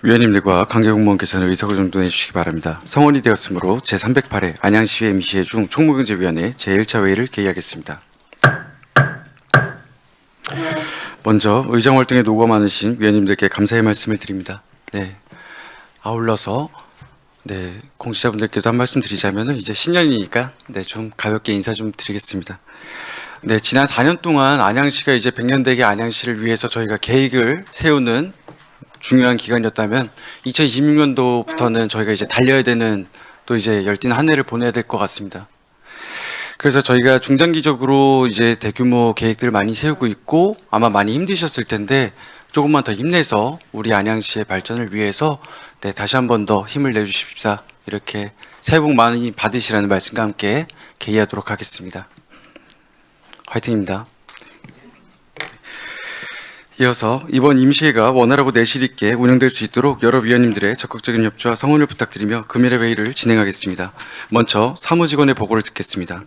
위원님들과 관계공무원께서는 의석을 정돈해 주시기 바랍니다. 성원이 되었으므로 제308회 안양시의회 임시회 중 총무경제위원회 제1차 회의를 개의하겠습니다. 먼저 의정활동에 노고 많으신 위원님들께 감사의 말씀을 드립니다. 아울러서 공직자분들께도 한 말씀 드리자면은 이제 신년이니까 좀 가볍게 인사 좀 드리겠습니다. 지난 4년 동안 안양시가 이제 100년대계 안양시를 위해서 저희가 계획을 세우는 중요한 기간이었다면 2026년도부터는 저희가 이제 달려야 되는 또 이제 열띤 한 해를 보내야 될 것 같습니다. 그래서 저희가 중장기적으로 이제 대규모 계획들을 많이 세우고 있고 아마 많이 힘드셨을 텐데 조금만 더 힘내서 우리 안양시의 발전을 위해서 다시 한 번 더 힘을 내주십사 이렇게 새해 복 많이 받으시라는 말씀과 함께 개의하도록 하겠습니다. 화이팅입니다. 이어서 이번 임시회가 원활하고 내실 있게 운영될 수 있도록 여러 위원님들의 적극적인 협조와 성원을 부탁드리며 금일의 회의를 진행하겠습니다. 먼저 사무직원의 보고를 듣겠습니다.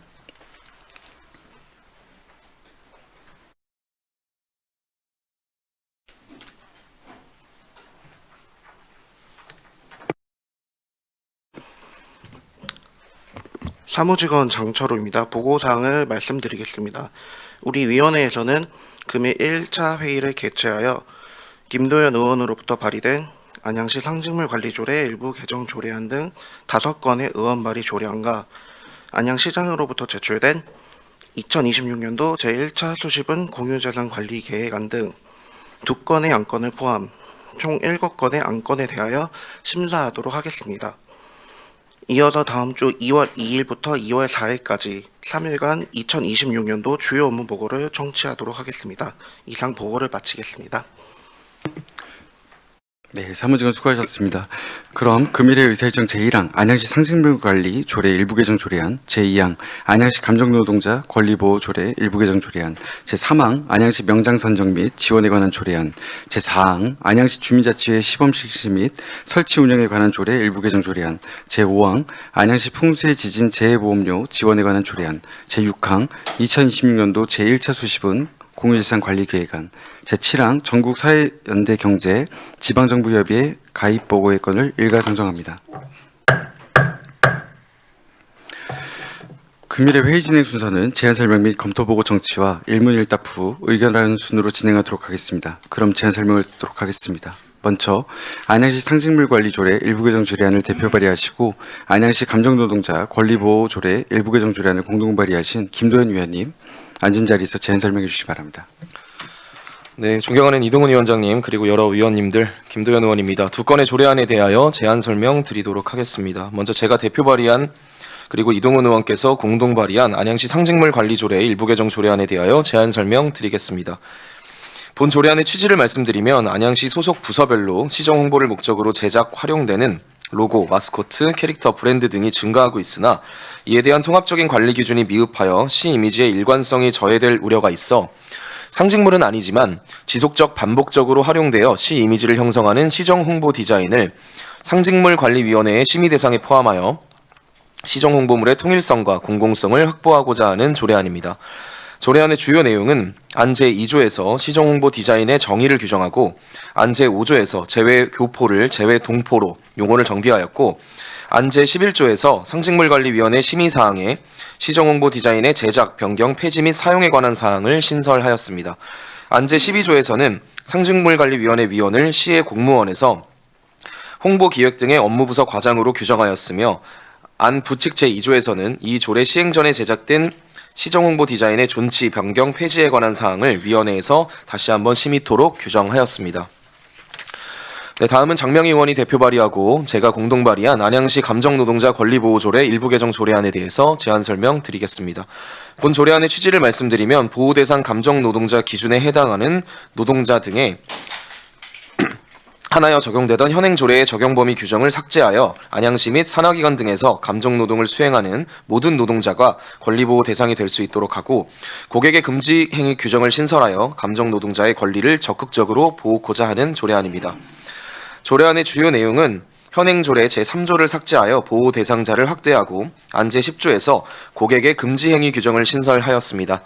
사무직원 장철우입니다. 보고사항을 말씀드리겠습니다. 우리 위원회에서는 금일 1차 회의를 개최하여 김도연 의원으로부터 발의된 안양시 상징물 관리조례 일부 개정 조례안 등 5건의 의원 발의 조례안과 안양시장으로부터 제출된 2026년도 제1차 수집은 공유재산 관리 계획안 등 2건의 안건을 포함 총 7건의 안건에 대하여 심사하도록 하겠습니다. 이어서 다음 주 2월 2일부터 2월 4일까지 3일간 2026년도 주요 업무 보고를 청취하도록 하겠습니다. 이상 보고를 마치겠습니다. 사무직원 수고하셨습니다. 그럼 금일의 의사일정 제1항 안양시 상징물 관리 조례 일부 개정 조례안, 제2항 안양시 감정노동자 권리보호 조례 일부 개정 조례안, 제3항 안양시 명장 선정 및 지원에 관한 조례안, 제4항 안양시 주민자치회 시범 실시 및 설치 운영에 관한 조례 일부 개정 조례안, 제5항 안양시 풍수해 지진 재해보험료 지원에 관한 조례안, 제6항 2026년도 제1차 수집은 공유재산 관리계획안, 제7항 전국사회연대경제 지방정부협의회 가입보고의 건을 일괄상정합니다. 금일의 회의 진행 순서는 제안설명 및 검토보고 청취와 일문일답 후 의견하는 순으로 진행하도록 하겠습니다. 그럼 제안설명을 듣도록 하겠습니다. 먼저 안양시 상징물관리조례 일부 개정 조례안을 대표 발의하시고 안양시 감정노동자 권리보호 조례 일부 개정 조례안을 공동 발의하신 김도연 위원님, 앉은 자리에서 제안 설명해 주시기 바랍니다. 존경하는 이동훈 위원장님 그리고 여러 위원님들, 김도연 의원입니다. 2건의 조례안에 대하여 제안 설명 드리도록 하겠습니다. 먼저 제가 대표 발의한 그리고 이동훈 의원께서 공동 발의한 안양시 상징물 관리 조례 일부 개정 조례안에 대하여 제안 설명 드리겠습니다. 본 조례안의 취지를 말씀드리면 안양시 소속 부서별로 시정 홍보를 목적으로 제작, 활용되는 로고, 마스코트, 캐릭터, 브랜드 등이 증가하고 있으나 이에 대한 통합적인 관리 기준이 미흡하여 시 이미지의 일관성이 저해될 우려가 있어 상징물은 아니지만 지속적 반복적으로 활용되어 시 이미지를 형성하는 시정 홍보 디자인을 상징물관리위원회의 심의 대상에 포함하여 시정 홍보물의 통일성과 공공성을 확보하고자 하는 조례안입니다. 조례안의 주요 내용은 안 제2조에서 시정 홍보 디자인의 정의를 규정하고 안 제5조에서 제외 교포를 제외 동포로 용어를 정비하였고 안 제11조에서 상징물관리위원회 심의사항에 시정 홍보 디자인의 제작, 변경, 폐지 및 사용에 관한 사항을 신설하였습니다. 안 제12조에서는 상징물관리위원회 위원을 시의 공무원에서 홍보기획 등의 업무부서 과장으로 규정하였으며 안 부칙 제2조에서는 이 조례 시행 전에 제작된 시정 홍보 디자인의 존치, 변경, 폐지에 관한 사항을 위원회에서 다시 한번 심의토록 규정하였습니다. 다음은 장명희 의원이 대표 발의하고 제가 공동 발의한 안양시 감정노동자 권리보호조례 일부 개정 조례안에 대해서 제안 설명 드리겠습니다. 본 조례안의 취지를 말씀드리면 보호대상 감정노동자 기준에 해당하는 노동자 등의 하나여 적용되던 현행 조례의 적용 범위 규정을 삭제하여 안양시 및 산하기관 등에서 감정노동을 수행하는 모든 노동자가 권리보호 대상이 될 수 있도록 하고 고객의 금지 행위 규정을 신설하여 감정노동자의 권리를 적극적으로 보호하고자 하는 조례안입니다. 조례안의 주요 내용은 현행 조례 제3조를 삭제하여 보호 대상자를 확대하고 안 제10조에서 고객의 금지 행위 규정을 신설하였습니다.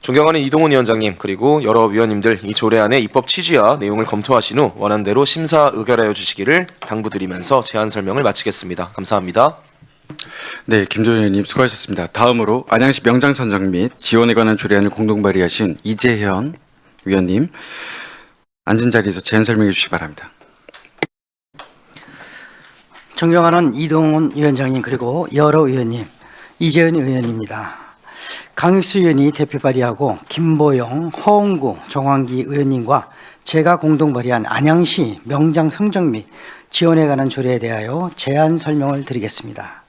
존경하는 이동훈 위원장님 그리고 여러 위원님들 이 조례안의 입법 취지와 내용을 검토하신 후 원안대로 심사 의결하여 주시기를 당부드리면서 제안 설명을 마치겠습니다. 감사합니다. 네, 김도현 의원님 수고하셨습니다. 다음으로 안양시 명장 선정 및 지원에 관한 조례안을 공동 발의하신 이재현 위원님 앉은 자리에서 제안 설명해 주시기 바랍니다. 존경하는 이동훈 위원장님 그리고 여러 의원님, 이재현 의원입니다. 강익수 의원이 대표 발의하고 김보영, 허은구, 정황기 의원님과 제가 공동 발의한 안양시 명장 선정 및 지원에 관한 조례에 대하여 제안 설명을 드리겠습니다.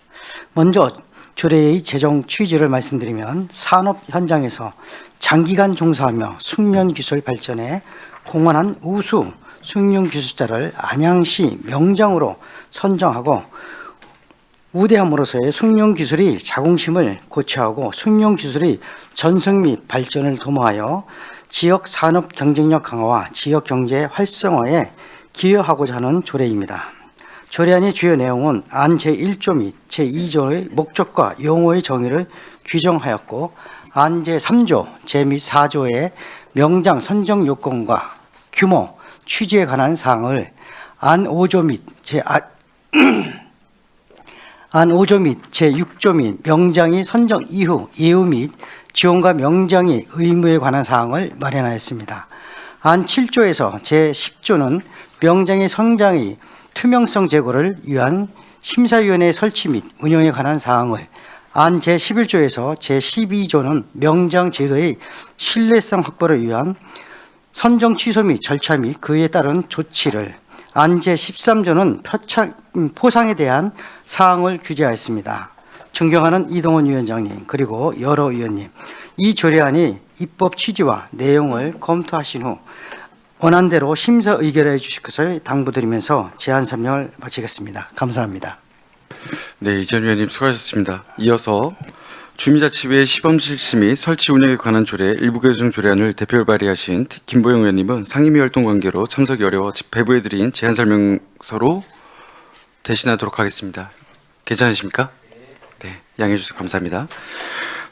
먼저 조례의 제정 취지를 말씀드리면 산업 현장에서 장기간 종사하며 숙련 기술 발전에 공헌한 우수 숙련 기술자를 안양시 명장으로 선정하고 우대함으로써의 숙련 기술이 자긍심을 고취하고 숙련 기술의 전승 및 발전을 도모하여 지역 산업 경쟁력 강화와 지역 경제 활성화에 기여하고자 하는 조례입니다. 조례안의 주요 내용은 안 제1조 및 제2조의 목적과 용어의 정의를 규정하였고 안 제3조, 제 및 4조의 명장 선정 요건과 규모, 취지에 관한 사항을 안 5조 및 제6조 및 명장이 선정 이후 예우 및 지원과 명장의 의무에 관한 사항을 마련하였습니다. 안 7조에서 제10조는 명장의 성장의 투명성 제고를 위한 심사위원회 설치 및 운영에 관한 사항을, 안 제11조에서 제12조는 명장 제도의 신뢰성 확보를 위한 선정 취소 및 절차 및 그에 따른 조치를, 안 제13조는 포상에 대한 사항을 규제하였습니다. 존경하는 이동훈 위원장님 그리고 여러 위원님, 이 조례안이 입법 취지와 내용을 검토하신 후 원안대로 심사 의결해 주실 것을 당부드리면서 제안 설명을 마치겠습니다. 감사합니다. 네, 이재현 위원님 수고하셨습니다. 이어서 주민자치회 시범실시 및 설치 운영에 관한 조례 일부 개정 조례안을 대표 발의하신 김보영 의원님은 상임위 활동 관계로 참석이 어려워 배부해드린 제안 설명서로 대신하도록 하겠습니다. 괜찮으십니까? 네, 양해해 주셔서 감사합니다.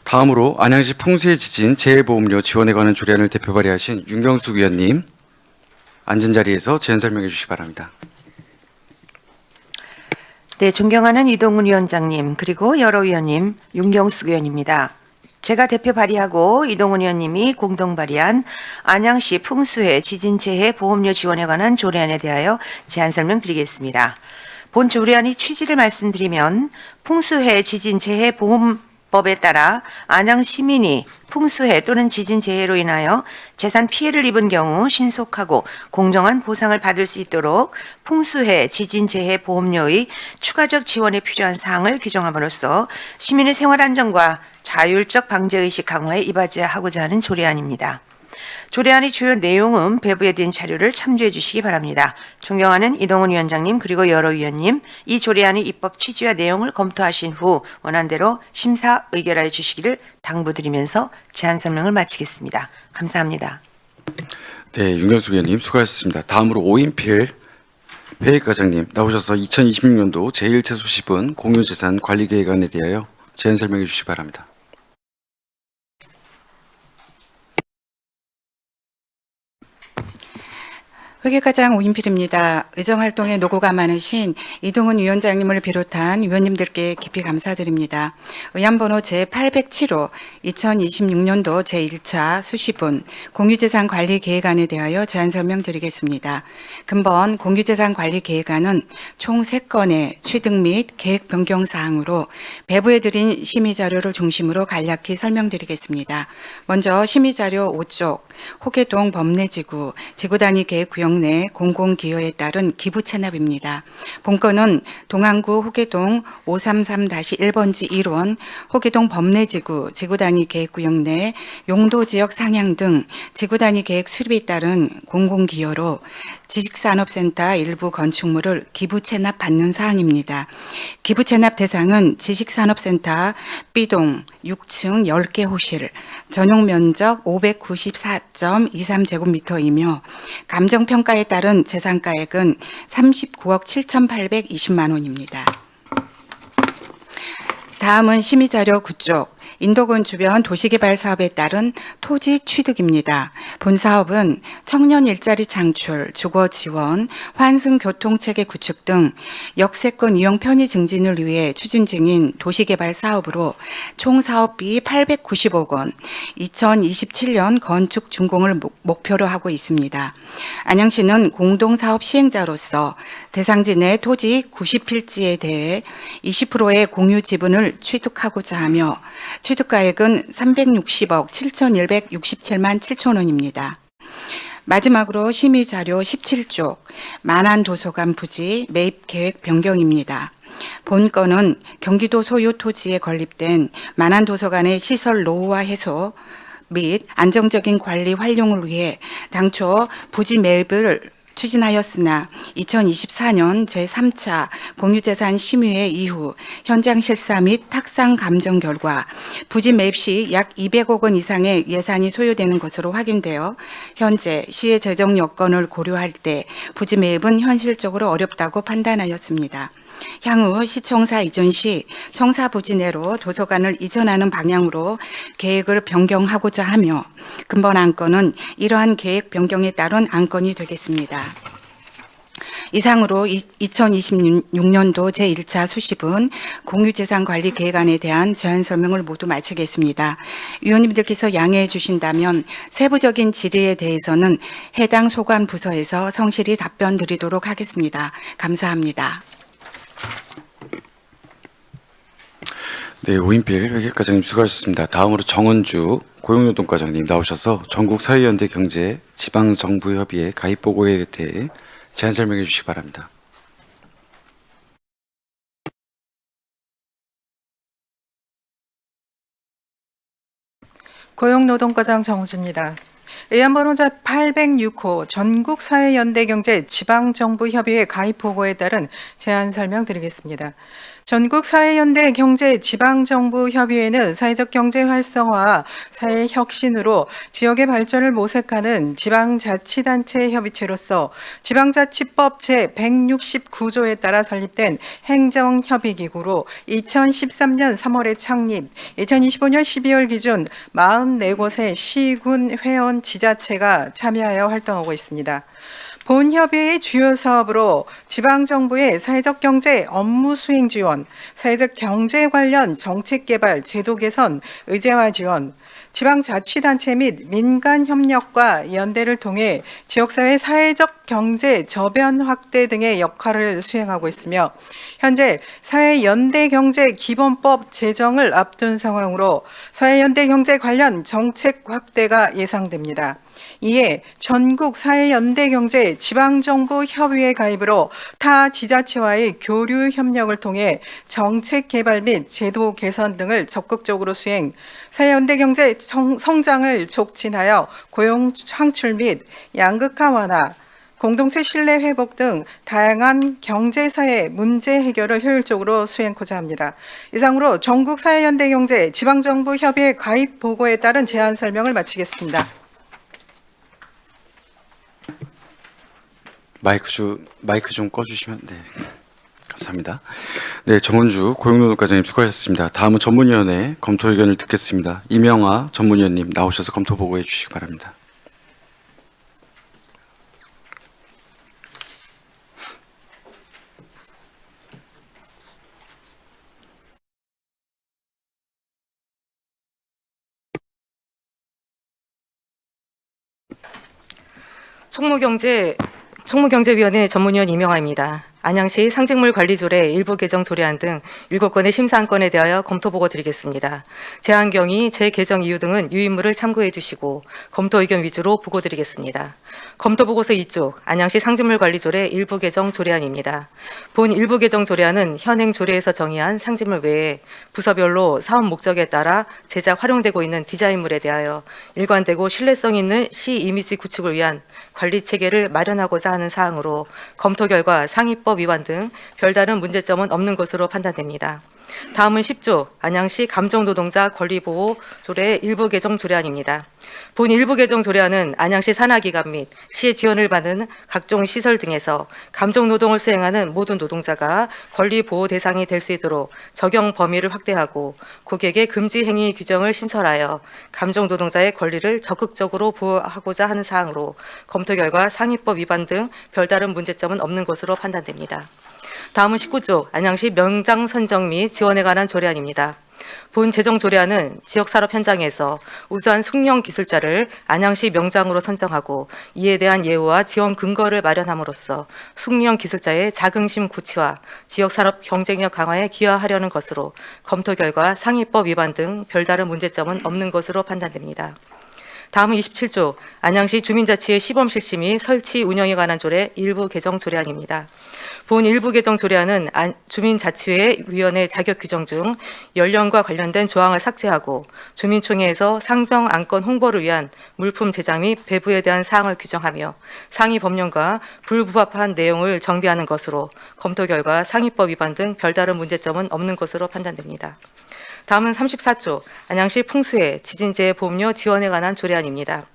다음으로 안양시 풍수해 지진 재해보험료 지원에 관한 조례안을 대표 발의하신 윤경숙 위원님 앉은 자리에서 제안 설명해 주시기 바랍니다. 네, 존경하는 이동훈 위원장님 그리고 여러 위원님, 윤경숙 의원입니다. 제가 대표 발의하고 이동훈 의원님이 공동 발의한 안양시 풍수해 지진재해 보험료 지원에 관한 조례안에 대하여 제안 설명드리겠습니다. 본 조례안의 취지를 말씀드리면 풍수해 지진재해 보험법에 따라 안양 시민이 풍수해 또는 지진재해로 인하여 재산 피해를 입은 경우 신속하고 공정한 보상을 받을 수 있도록 풍수해 지진재해 보험료의 추가적 지원에 필요한 사항을 규정함으로써 시민의 생활 안정과 자율적 방제의식 강화에 이바지하고자 하는 조례안입니다. 조례안의 주요 내용은 배부에 든 자료를 참조해 주시기 바랍니다. 존경하는 이동훈 위원장님 그리고 여러 위원님, 이 조례안의 입법 취지와 내용을 검토하신 후 원안대로 심사 의결하여 주시기를 당부드리면서 제안 설명을 마치겠습니다. 감사합니다. 네, 윤경숙 의원님 수고하셨습니다. 다음으로 오인필 회의과장님 나오셔서 2026년도 제1차 수시분 공유재산 관리계획안에 대하여 제안 설명해 주시기 바랍니다. 회계과장 오인필입니다. 의정활동에 노고가 많으신 이동훈 위원장님을 비롯한 위원님들께 깊이 감사드립니다. 의안번호 제807호 2026년도 제1차 수시분 공유재산관리계획안에 대하여 제안 설명드리겠습니다. 근본 공유재산관리계획안은 총 3건의 취득 및 계획 변경 사항으로 배부해드린 심의자료를 중심으로 간략히 설명드리겠습니다. 먼저 심의자료 5쪽 호계동 범내지구 지구단위 계획구역 내 공공기여에 따른 기부 체납입니다. 본건은 동안구 호계동 533-1번지 1원 호계동 범내지구 지구단위 계획구역 내 용도지역 상향 등 지구단위 계획 수립에 따른 공공기여로 지식산업센터 일부 건축물을 기부 체납받는 사항입니다. 기부 체납 대상은 지식산업센터 B동 6층 10개 호실, 전용 면적 594.23제곱미터이며 감정평가에 따른 재산가액은 39억 7,820만 원입니다. 다음은 심의자료 9쪽 인도군 주변 도시개발 사업에 따른 토지 취득입니다. 본 사업은 청년 일자리 창출, 주거 지원, 환승 교통체계 구축 등 역세권 이용 편의 증진을 위해 추진 중인 도시개발 사업으로 총 사업비 890억 원, 2027년 건축 준공을 목표로 하고 있습니다. 안양시는 공동사업 시행자로서 대상지 내 토지 90필지에 대해 20%의 공유 지분을 취득하고자 하며 취득가액은 360억 7,167만 7천 원입니다. 마지막으로 심의자료 17쪽 만안도서관 부지 매입 계획 변경입니다. 본 건은 경기도 소유 토지에 건립된 만안도서관의 시설 노후화 해소 및 안정적인 관리 활용을 위해 당초 부지 매입을 추진하였으나 2024년 제3차 공유재산 심의회 이후 현장 실사 및 탁상 감정 결과 부지 매입 시 약 200억 원 이상의 예산이 소요되는 것으로 확인되어 현재 시의 재정 여건을 고려할 때 부지 매입은 현실적으로 어렵다고 판단하였습니다. 향후 시청사 이전 시 청사 부지 내로 도서관을 이전하는 방향으로 계획을 변경하고자 하며 근본 안건은 이러한 계획 변경에 따른 안건이 되겠습니다. 이상으로 2026년도 제1차 수시분 공유재산관리 계획안에 대한 제안 설명을 모두 마치겠습니다. 위원님들께서 양해해 주신다면 세부적인 질의에 대해서는 해당 소관 부서에서 성실히 답변 드리도록 하겠습니다. 감사합니다. 네, 오인필 회계과장님 수고하셨습니다. 다음으로 정은주 고용노동과장님 나오셔서 전국사회연대 경제 지방정부협의회 가입보고에 대해 제안 설명해 주시기 바랍니다. 고용노동과장 정우주입니다. 의안번호자 806호 전국사회연대경제 지방정부협의회 가입보고에 따른 제안 설명드리겠습니다. 전국사회연대 경제 지방정부협의회는 사회적 경제 활성화와 사회 혁신으로 지역의 발전을 모색하는 지방자치단체 협의체로서 지방자치법 제169조에 따라 설립된 행정협의기구로 2013년 3월에 창립, 2025년 12월 기준 44곳의 시군 회원 지자체가 참여하여 활동하고 있습니다. 본 협의회의 주요 사업으로 지방정부의 사회적 경제 업무 수행 지원, 사회적 경제 관련 정책 개발, 제도 개선, 의제화 지원, 지방자치단체 및 민간 협력과 연대를 통해 지역사회 사회적 경제 저변 확대 등의 역할을 수행하고 있으며 현재 사회연대경제기본법 제정을 앞둔 상황으로 사회연대경제 관련 정책 확대가 예상됩니다. 이에 전국 사회연대경제 지방정부협의회 가입으로 타 지자체와의 교류 협력을 통해 정책 개발 및 제도 개선 등을 적극적으로 수행, 사회연대경제 성장을 촉진하여 고용 창출 및 양극화 완화, 공동체 신뢰 회복 등 다양한 경제사회 문제 해결을 효율적으로 수행하고자 합니다. 이상으로 전국사회연대경제 지방정부협의회 가입 보고에 따른 제안 설명을 마치겠습니다. 마이크 좀 꺼주시면. 네, 감사합니다. 네, 정은주 고용노동과장님 수고하셨습니다. 다음은 전문위원회 검토 의견을 듣겠습니다. 이명아 전문위원님 나오셔서 검토 보고해 주시기 바랍니다. 총무경제위원회 전문위원 이명아입니다. 안양시 상징물 관리조례 일부 개정 조례안 등 7건의 심사 안건에 대하여 검토 보고 드리겠습니다. 제안 경위, 재개정 이유 등은 유인물을 참고해 주시고 검토 의견 위주로 보고 드리겠습니다. 검토 보고서 2쪽 안양시 상징물 관리조례 일부 개정 조례안입니다. 본 일부 개정 조례안은 현행 조례에서 정의한 상징물 외에 부서별로 사업 목적에 따라 제작 활용되고 있는 디자인물에 대하여 일관되고 신뢰성 있는 시 이미지 구축을 위한 관리 체계를 마련하고자 하는 사항으로 검토 결과 상위법 위반 등 별다른 문제점은 없는 것으로 판단됩니다. 다음은 10조 안양시 감정노동자 권리보호 조례 일부 개정 조례안입니다. 본 일부 개정 조례안은 안양시 산하기관 및 시의 지원을 받는 각종 시설 등에서 감정노동을 수행하는 모든 노동자가 권리보호 대상이 될 수 있도록 적용 범위를 확대하고 고객의 금지 행위 규정을 신설하여 감정노동자의 권리를 적극적으로 보호하고자 하는 사항으로 검토 결과 상위법 위반 등 별다른 문제점은 없는 것으로 판단됩니다. 다음은 19조 안양시 명장 선정 및 지원에 관한 조례안입니다. 본 제정 조례안은 지역산업 현장에서 우수한 숙련 기술자를 안양시 명장으로 선정하고 이에 대한 예우와 지원 근거를 마련함으로써 숙련 기술자의 자긍심 고취와 지역산업 경쟁력 강화에 기여하려는 것으로 검토 결과 상위법 위반 등 별다른 문제점은 없는 것으로 판단됩니다. 다음은 27조 안양시 주민자치의 시범 실시 및 설치 운영에 관한 조례 일부 개정 조례안입니다. 본 일부 개정 조례안은 주민자치회 위원회 자격 규정 중 연령과 관련된 조항을 삭제하고 주민총회에서 상정 안건 홍보를 위한 물품 제작 및 배부에 대한 사항을 규정하며 상위 법령과 불부합한 내용을 정비하는 것으로 검토 결과 상위법 위반 등 별다른 문제점은 없는 것으로 판단됩니다. 다음은 34조 안양시 풍수해 지진재해 보험료 지원에 관한 조례안입니다.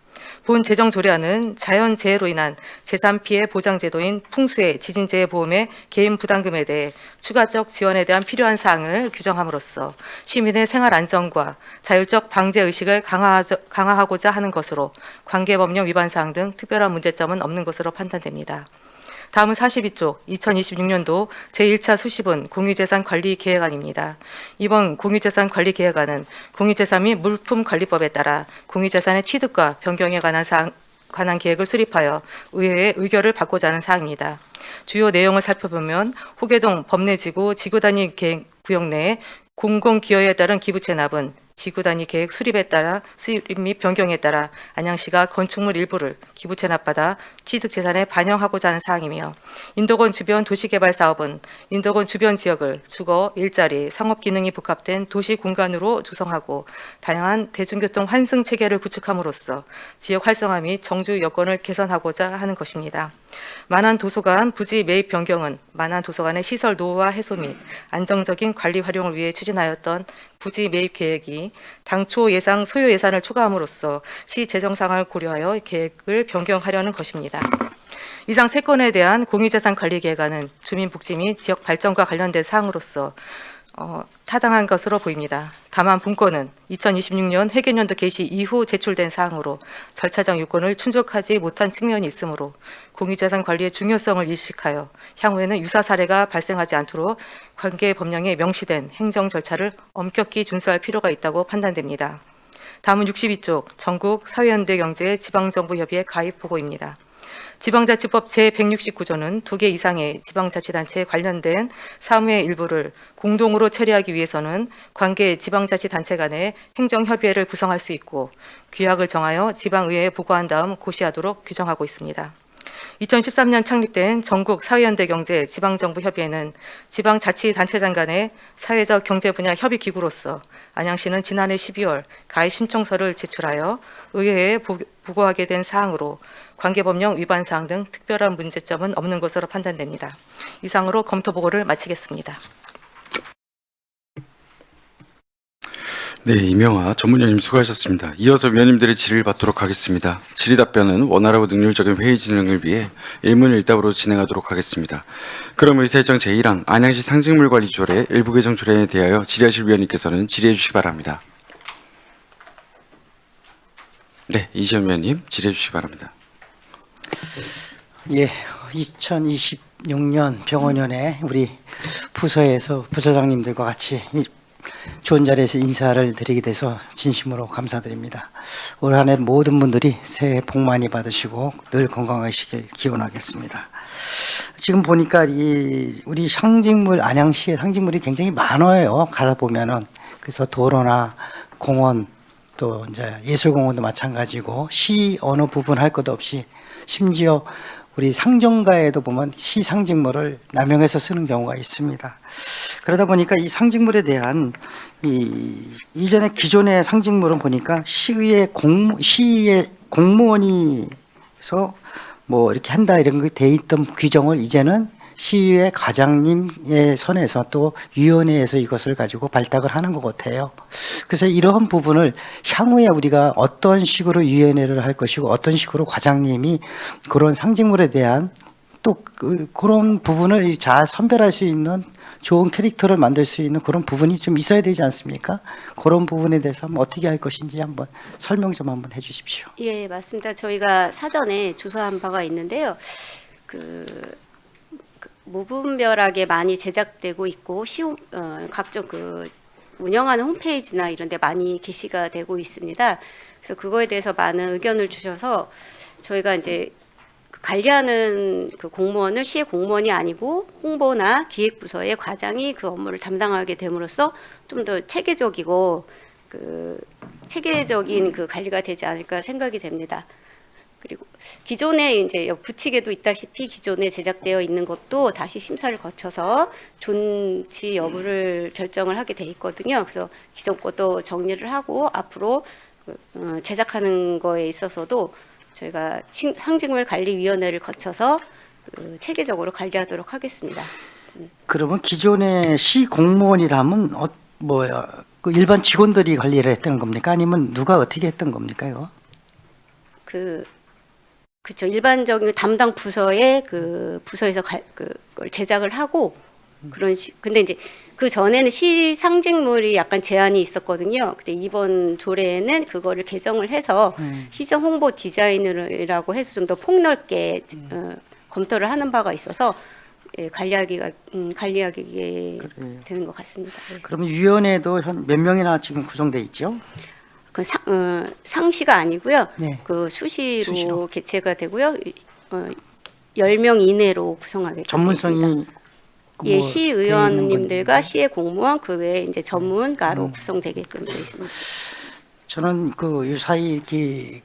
본 제정 조례안은 자연재해로 인한 재산 피해 보장 제도인 풍수해 지진재해 보험의 개인 부담금에 대해 추가적 지원에 대한 필요한 사항을 규정함으로써 시민의 생활 안정과 자율적 방제 의식을 강화하고자 하는 것으로 관계 법령 위반 사항 등 특별한 문제점은 없는 것으로 판단됩니다. 다음은 42조 2026년도 제1차 수시분 공유재산 관리 계획안입니다. 이번 공유재산 관리 계획안은 공유재산 및 물품관리법에 따라 공유재산의 취득과 변경에 관한 계획을 수립하여 의회의 의결을 받고자 하는 사항입니다. 주요 내용을 살펴보면 호계동 법내지구 지구단위 계획 구역 내에 공공기여에 따른 기부채납은 지구단위 계획 수립 및 변경에 따라 안양시가 건축물 일부를 기부채납받아 취득재산에 반영하고자 하는 사항이며 인도권 주변 도시개발 사업은 인도권 주변 지역을 주거, 일자리, 상업 기능이 복합된 도시 공간으로 조성하고 다양한 대중교통 환승 체계를 구축함으로써 지역 활성화 및 정주 여건을 개선하고자 하는 것입니다. 만안 도서관 부지 매입 변경은 만안 도서관의 시설 노후화 해소 및 안정적인 관리 활용을 위해 추진하였던 부지 매입 계획이 당초 예상 소요 예산을 초과함으로써 시 재정 상황을 고려하여 계획을 변경하려는 것입니다. 이상 세 건에 대한 공유재산 관리 계획안은 주민복지 및 지역 발전과 관련된 사항으로서 타당한 것으로 보입니다. 다만 본건은 2026년 회계연도 개시 이후 제출된 사항으로 절차적 요건을 충족하지 못한 측면이 있으므로 공유재산 관리의 중요성을 인식하여 향후에는 유사 사례가 발생하지 않도록 관계 법령에 명시된 행정 절차를 엄격히 준수할 필요가 있다고 판단됩니다. 다음은 62쪽 전국 사회연대 경제 지방정부협의회 가입 보고입니다. 지방자치법 제169조는 2개 이상의 지방자치단체에 관련된 사무의 일부를 공동으로 처리하기 위해서는 관계 지방자치단체 간의 행정협의회를 구성할 수 있고 규약을 정하여 지방의회에 보고한 다음 고시하도록 규정하고 있습니다. 2013년 창립된 전국 사회연대 경제 지방정부협의회는 지방자치단체장 간의 사회적 경제 분야 협의 기구로서 안양시는 지난해 12월 가입 신청서를 제출하여 의회에 보고하게 된 사항으로 관계법령 위반 사항 등 특별한 문제점은 없는 것으로 판단됩니다. 이상으로 검토 보고를 마치겠습니다. 네, 이명화 전문위원님 수고하셨습니다. 이어서 위원님들의 질의를 받도록 하겠습니다. 질의 답변은 원활하고 능률적인 회의 진행을 위해 일문일답으로 진행하도록 하겠습니다. 그럼 의사일정 제1항 안양시 상징물관리조례 일부 개정 조례에 대하여 질의하실 위원님께서는 질의해 주시기 바랍니다. 네, 이시연 위원님 질의해 주시기 바랍니다. 예, 2026년 병원연에 우리 부서에서 부서장님들과 같이 좋은 자리에서 인사를 드리게 돼서 진심으로 감사드립니다. 올 한 해 모든 분들이 새해 복 많이 받으시고 늘 건강하시길 기원하겠습니다. 지금 보니까 우리 상징물 안양시의 상징물이 굉장히 많아요. 가다 보면은 그래서 도로나 공원 또 이제 예술공원도 마찬가지고 시 어느 부분 할 것 없이 심지어 우리 상정가에도 보면 시 상징물을 남용해서 쓰는 경우가 있습니다. 그러다 보니까 이 상징물에 대한 이전에 기존의 상징물은 보니까 시의 공무원이서 뭐 이렇게 한다 이런 게 돼 있던 규정을 이제는 시의회 과장님의 선에서 또 위원회에서 이것을 가지고 발탁을 하는 것 같아요. 그래서 이러한 부분을 향후에 우리가 어떤 식으로 위원회를 할 것이고 어떤 식으로 과장님이 그런 상징물에 대한 또 그런 부분을 잘 선별할 수 있는 좋은 캐릭터를 만들 수 있는 그런 부분이 좀 있어야 되지 않습니까? 그런 부분에 대해서 한번 어떻게 할 것인지 한번 설명 좀 한번 해주십시오. 예, 맞습니다. 저희가 사전에 조사한 바가 있는데요. 무분별하게 많이 제작되고 있고 각종 운영하는 홈페이지나 이런 데 많이 게시가 되고 있습니다. 그래서 그거에 대해서 많은 의견을 주셔서 저희가 이제 관리하는 그 공무원을 시의 공무원이 아니고 홍보나 기획부서의 과장이 그 업무를 담당하게 됨으로써 좀 더 체계적이고 체계적인 그 관리가 되지 않을까 생각이 됩니다. 그리고 기존에 이제 부칙에도 있다시피 기존에 제작되어 있는 것도 다시 심사를 거쳐서 존치 여부를 결정을 하게 돼 있거든요. 그래서 기존 것도 정리를 하고 앞으로 제작하는 거에 있어서도 저희가 상징물관리위원회를 거쳐서 체계적으로 관리하도록 하겠습니다. 그러면 기존의 시 공무원이라면 그 일반 직원들이 관리를 했던 겁니까? 아니면 누가 어떻게 했던 겁니까? 이거? 그렇죠. 일반적인 담당 부서의 부서에서 그걸 제작을 하고 근데 이제 그 전에는 시 상징물이 약간 제한이 있었거든요. 근데 이번 조례에는 그거를 개정을 해서 시정 홍보 디자인이라고 해서 좀 더 폭넓게 검토를 하는 바가 있어서 관리하게 되는 것 같습니다. 그러면 위원회도 현 몇 명이나 지금 구성돼 있죠? 상시가 아니고요. 네. 수시로 개최가 되고요. 10명 이내로 구성하게 전문성이 예, 시의원님들과 시의 공무원 그 외에 이제 전문가로 구성되게끔 되어 있습니다. 저는 유사히 이렇게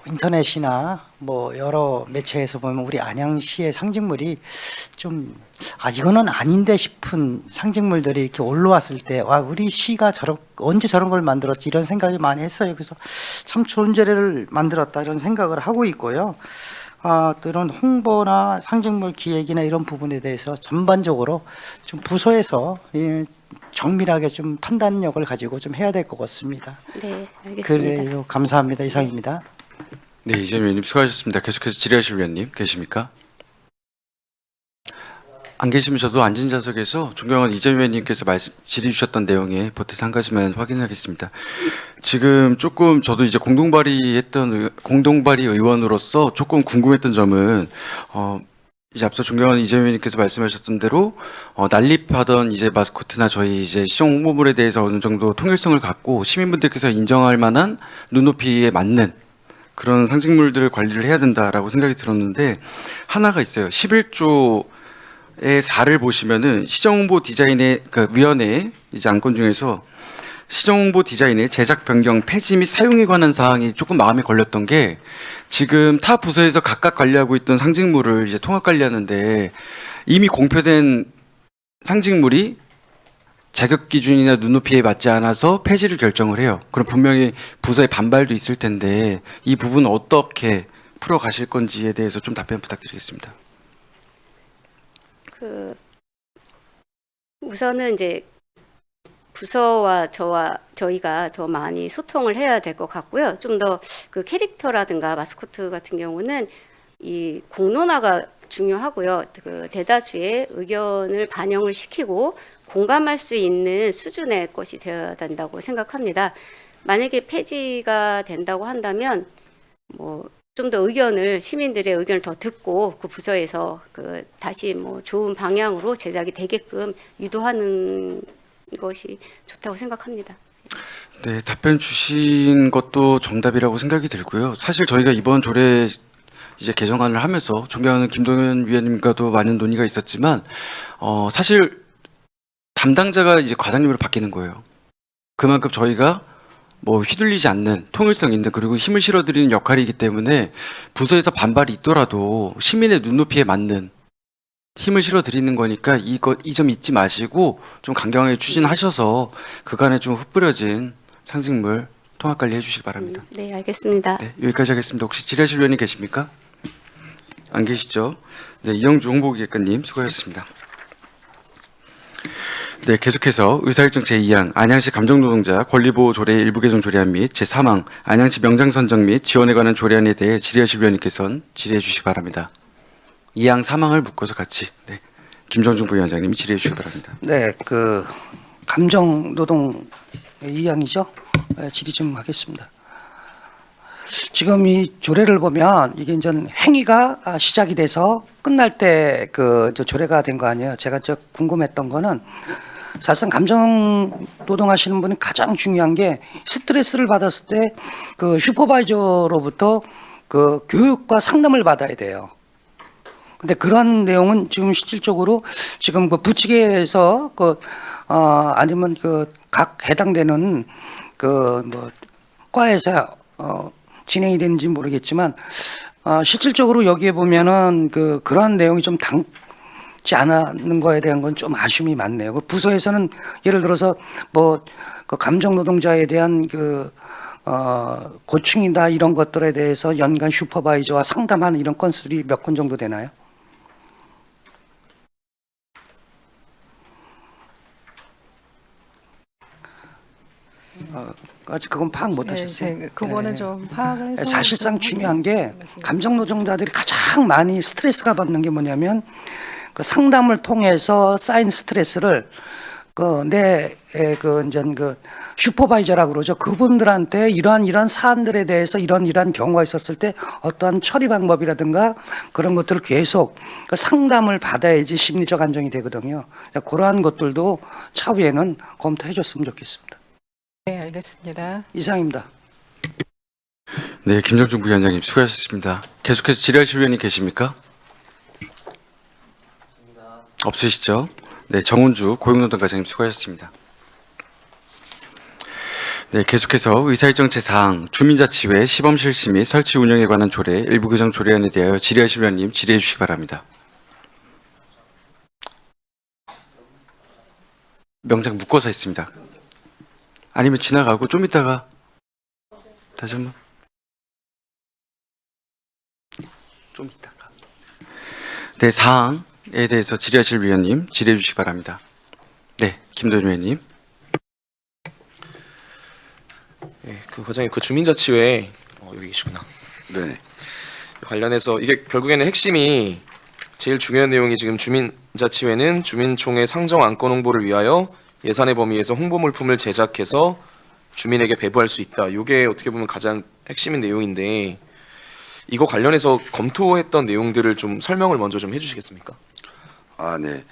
인터넷이나 여러 매체에서 보면 우리 안양시의 상징물이 좀 이거는 아닌데 싶은 상징물들이 이렇게 올라왔을 때 우리 시가 언제 저런 걸 만들었지 이런 생각이 많이 했어요. 그래서 참 좋은 조례를 만들었다 이런 생각을 하고 있고요. 또 이런 홍보나 상징물 기획이나 이런 부분에 대해서 전반적으로 좀 부서에서 정밀하게 좀 판단력을 가지고 좀 해야 될 것 같습니다. 네, 알겠습니다. 그래요. 감사합니다. 이상입니다. 네, 이재명 위원님 수고하셨습니다. 계속해서 질의하실 위원님 계십니까? 안 계시면 저도 앉은 좌석에서 존경하는 이재명 위원님께서 질의 주셨던 내용에 보태서 한 가지만 확인하겠습니다. 지금 조금 저도 이제 공동발의 의원으로서 조금 궁금했던 점은 이제 앞서 존경하는 이재명 위원님께서 말씀하셨던 대로 난립하던 이제 마스코트나 저희 이제 시정 홍보물에 대해서 어느 정도 통일성을 갖고 시민분들께서 인정할 만한 눈높이에 맞는 그런 상징물들을 관리를 해야 된다라고 생각이 들었는데 하나가 있어요. 11조의 4를 보시면은 시정홍보 디자인의 위원회 이제 안건 중에서 시정홍보 디자인의 제작 변경 폐지 및 사용에 관한 사항이 조금 마음에 걸렸던 게 지금 타 부서에서 각각 관리하고 있던 상징물을 이제 통합 관리하는데 이미 공표된 상징물이 자격 기준이나 눈높이에 맞지 않아서 폐지를 결정을 해요. 그럼 분명히 부서의 반발도 있을 텐데 이 부분 어떻게 풀어 가실 건지에 대해서 좀 답변 부탁드리겠습니다. 우선은 이제 부서와 저희가 더 많이 소통을 해야 될 것 같고요. 좀 더 캐릭터라든가 마스코트 같은 경우는 이 공론화가 중요하고요. 대다수의 의견을 반영을 시키고 공감할 수 있는 수준의 것이 되어야 된다고 생각합니다. 만약에 폐지가 된다고 한다면 좀 더 시민들의 의견을 더 듣고 그 부서에서 다시 좋은 방향으로 제작이 되게끔 유도하는 것이 좋다고 생각합니다. 네, 답변 주신 것도 정답이라고 생각이 들고요. 사실 저희가 이번 조례 이제 개정안을 하면서 존경하는 김동연 위원님과도 많은 논의가 있었지만 사실 담당자가 이제 과장님으로 바뀌는 거예요. 그만큼 저희가 휘둘리지 않는 통일성 있는 그리고 힘을 실어드리는 역할이기 때문에 부서에서 반발이 있더라도 시민의 눈높이에 맞는 힘을 실어드리는 거니까 이 점 잊지 마시고 좀 강경하게 추진하셔서 그간에 좀 흩뿌려진 상징물 통합 관리해 주시기 바랍니다. 네, 알겠습니다. 네, 여기까지 하겠습니다. 혹시 질의하실 위원님 계십니까? 안 계시죠? 네, 이영주 홍보기획관님 수고하셨습니다. 네, 계속해서 의사일정 제2항 안양시 감정노동자 권리보호 조례 일부 개정 조례안 및 제3항 안양시 명장 선정 및 지원에 관한 조례안에 대해 질의하실 위원님께서는 질의해 주시기 바랍니다. 2항 3항을 묶어서 같이 김정중 부위원장님이 질의해 주시기 바랍니다. 네, 그 감정 노동 이양이죠. 질의 좀 하겠습니다. 지금 이 조례를 보면 이게 이제 행위가 시작이 돼서 끝날 때 그 조례가 된 거 아니에요. 제가 궁금했던 거는 사실상 감정 노동하시는 분이 가장 중요한 게 스트레스를 받았을 때 그 슈퍼바이저로부터 그 교육과 상담을 받아야 돼요. 근데 그런 내용은 지금 실질적으로 지금 그 부칙에서 아니면 그 각 해당되는 그 뭐 과에서 진행이 되는지 모르겠지만 실질적으로 여기에 보면은 그러한 내용이 좀 담지 않는 거에 대한 건 좀 아쉬움이 많네요. 그 부서에서는 예를 들어서 뭐 그 감정 노동자에 대한 고충이나 이런 것들에 대해서 연간 슈퍼바이저와 상담하는 이런 건수들이 몇 건 정도 되나요? 아직 그건 파악 못 하셨어요. 그거는 네. 좀 파악을 해서 사실상 중요한 게 감정 노동자들이 가장 많이 스트레스가 받는 게 뭐냐면 그 상담을 통해서 쌓인 스트레스를 그 슈퍼바이저라고 그러죠. 그분들한테 이러한 사안들에 대해서 이런 경우가 있었을 때 어떠한 처리 방법이라든가 그런 것들을 계속 그 상담을 받아야지 심리적 안정이 되거든요. 그러한 것들도 차후에는 검토해 줬으면 좋겠습니다. 네, 알겠습니다. 이상입니다. 네, 김정중 부위원장님 수고하셨습니다. 계속해서 질의하실 위원님 계십니까? 없으시죠? 네, 정운주 고용노동과장님 수고하셨습니다. 네, 계속해서 의사일정 제4항 주민자치회 시범 실시 및 설치 운영에 관한 조례 일부 규정 조례안에 대하여 질의하실 위원님 질의해 주시기 바랍니다. 명장 묶어서 했습니다. 아니면 지나가고 좀 이따가 다시 한번 좀 이따가 네, 사항에 대해서 질의하실 위원님 질의해 주시기 바랍니다. 네, 김도현 위원님. 네, 그 과장님 그 주민자치회 여기 계시구나. 네. 관련해서 이게 결국에는 핵심이 제일 중요한 내용이 지금 주민자치회는 주민총회 상정 안건 홍보를 위하여 예산의 범위에서 홍보 물품을 제작해서 주민에게 배부할 수 있다. 이게 어떻게 보면 가장 핵심인 내용인데 이거 관련해서 검토했던 내용들을 좀 설명을 먼저 좀 해주시겠습니까? 아, 네.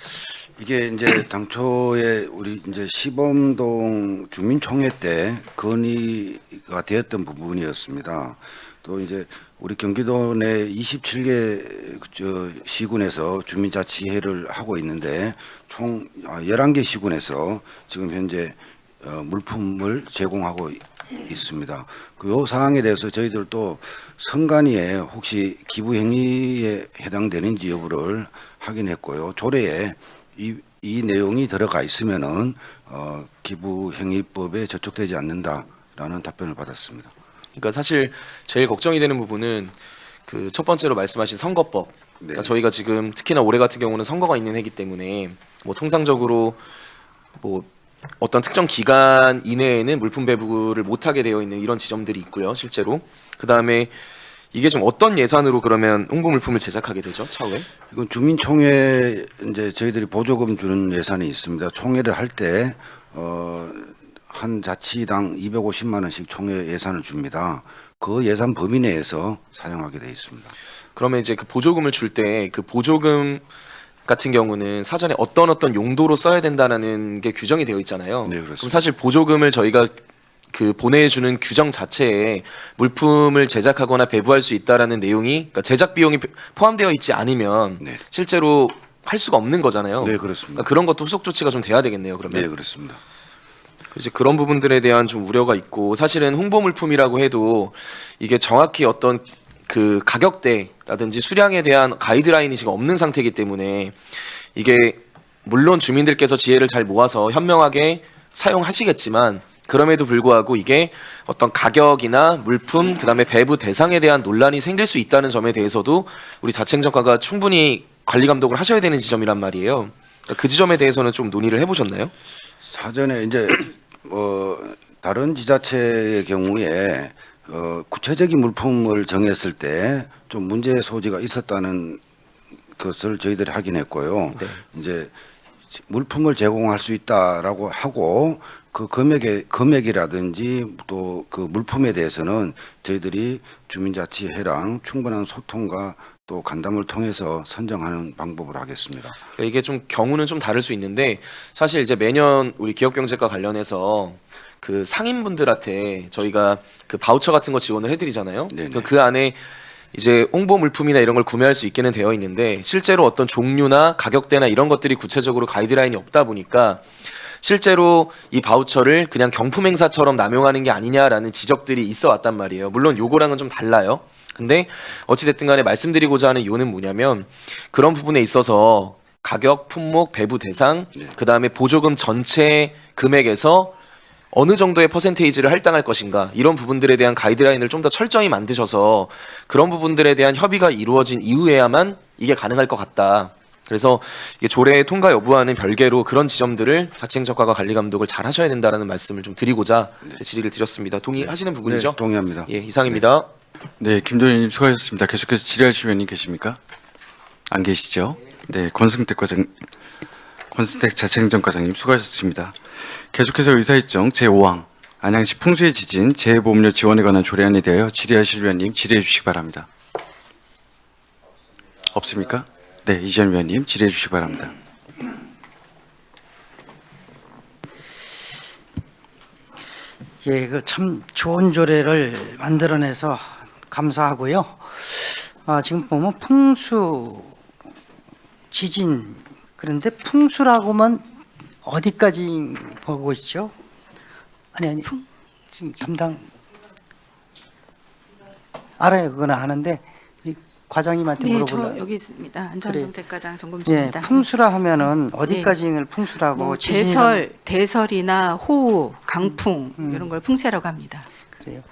이게 이제 당초에 우리 이제 시범동 주민총회 때 건의가 되었던 부분이었습니다. 또 이제 우리 경기도 내 27개 시군에서 주민자치회를 하고 있는데 총 11개 시군에서 지금 현재 물품을 제공하고 있습니다. 그 사항에 대해서 저희들도 선관위에 혹시 기부 행위에 해당되는지 여부를 확인했고요. 조례에 이 내용이 들어가 있으면은 기부 행위법에 저촉되지 않는다라는 답변을 받았습니다. 그러니까 사실 제일 걱정이 되는 부분은 그 첫 번째로 말씀하신 선거법. 그러니까 저희가 지금 특히나 올해 같은 경우는 선거가 있는 해이기 때문에 뭐 통상적으로 뭐 어떤 특정 기간 이내에는 물품 배부를 못하게 되어 있는 이런 지점들이 있고요, 실제로. 그 다음에 이게 좀 어떤 예산으로 그러면 홍보 물품을 제작하게 되죠, 차후에? 이건 주민총회 이제 저희들이 보조금 주는 예산이 있습니다. 총회를 할 때 한 자치당 250만 원씩 총회 예산을 줍니다. 그 예산 범위 내에서 사용하게 되어 있습니다. 그러면 이제 그 보조금을 줄 때 그 보조금 같은 경우는 사전에 어떤 용도로 써야 된다는 게 규정이 되어 있잖아요. 네, 그렇습니다. 그럼 사실 보조금을 저희가 그 보내주는 규정 자체에 물품을 제작하거나 배부할 수 있다라는 내용이 그러니까 제작 비용이 포함되어 있지 않으면 네. 실제로 할 수가 없는 거잖아요. 네, 그렇습니다. 그러니까 그런 것도 후속 조치가 좀 돼야 되겠네요. 그러면. 네, 그렇습니다. 이제 그런 부분들에 대한 좀 우려가 있고 사실은 홍보 물품이라고 해도 이게 정확히 어떤 그 가격대라든지 수량에 대한 가이드라인이 지금 없는 상태이기 때문에 이게 물론 주민들께서 지혜를 잘 모아서 현명하게 사용하시겠지만 그럼에도 불구하고 이게 어떤 가격이나 물품, 그다음에 배부 대상에 대한 논란이 생길 수 있다는 점에 대해서도 우리 자치행정과가 충분히 관리 감독을 하셔야 되는 지점이란 말이에요. 그 지점에 대해서는 좀 논의를 해보셨나요? 사전에 이제 다른 지자체의 경우에 구체적인 물품을 정했을 때 좀 문제 소지가 있었다는 것을 저희들이 확인했고요. 네. 이제 물품을 제공할 수 있다라고 하고 그 금액이라든지 또 그 물품에 대해서는 저희들이 주민자치회랑 충분한 소통과 또 간담을 통해서 선정하는 방법을 하겠습니다. 이게 좀 경우는 좀 다를 수 있는데 사실 이제 매년 우리 기업경제과 관련해서 그 상인분들한테 저희가 그 바우처 같은 거 지원을 해드리잖아요. 네네. 그 안에 이제 홍보 물품이나 이런 걸 구매할 수 있게는 되어 있는데 실제로 어떤 종류나 가격대나 이런 것들이 구체적으로 가이드라인이 없다 보니까 실제로 이 바우처를 그냥 경품 행사처럼 남용하는 게 아니냐라는 지적들이 있어 왔단 말이에요. 물론 요거랑은 좀 달라요. 근데 어찌됐든 간에 말씀드리고자 하는 이유는 뭐냐면 그런 부분에 있어서 가격, 품목, 배부 대상, 그다음에 보조금 전체 금액에서 어느 정도의 퍼센테이지를 할당할 것인가 이런 부분들에 대한 가이드라인을 좀 더 철저히 만드셔서 그런 부분들에 대한 협의가 이루어진 이후에야만 이게 가능할 것 같다. 그래서 이게 조례 통과 여부와는 별개로 그런 지점들을 자치행정과가 관리 감독을 잘 하셔야 된다라는 말씀을 좀 드리고자 제 질의를 드렸습니다. 동의하시는 부분이죠? 네, 동의합니다. 예, 이상입니다. 네, 김도현 의원님 수고하셨습니다. 계속해서 질의하실 의원님 계십니까? 안 계시죠? 네, 권승택 자치행정과장님 수고하셨습니다. 계속해서 의사일정 제5항 안양시 풍수의 지진 재해보험료 지원에 관한 조례안에 대하여 질의하실 위원님 질의해 주시기 바랍니다. 없습니까? 네, 이재현 위원님 질의해 주시기 바랍니다. 예, 그 참 좋은 조례를 만들어내서 감사하고요. 지금 보면 풍수, 지진, 그런데 풍수라고만 어디까지 보고 있죠? 아니 지금 담당 알아요. 그건 아는데 이 과장님한테 네, 물어보려고. 저 여기 있습니다. 안전정책과장 예, 정금주입니다. 풍수라 하면은 어디까지를 풍수라고 뭐 지진이라고 대설이나 호우, 강풍 이런 걸 풍수라고 합니다. 그래요.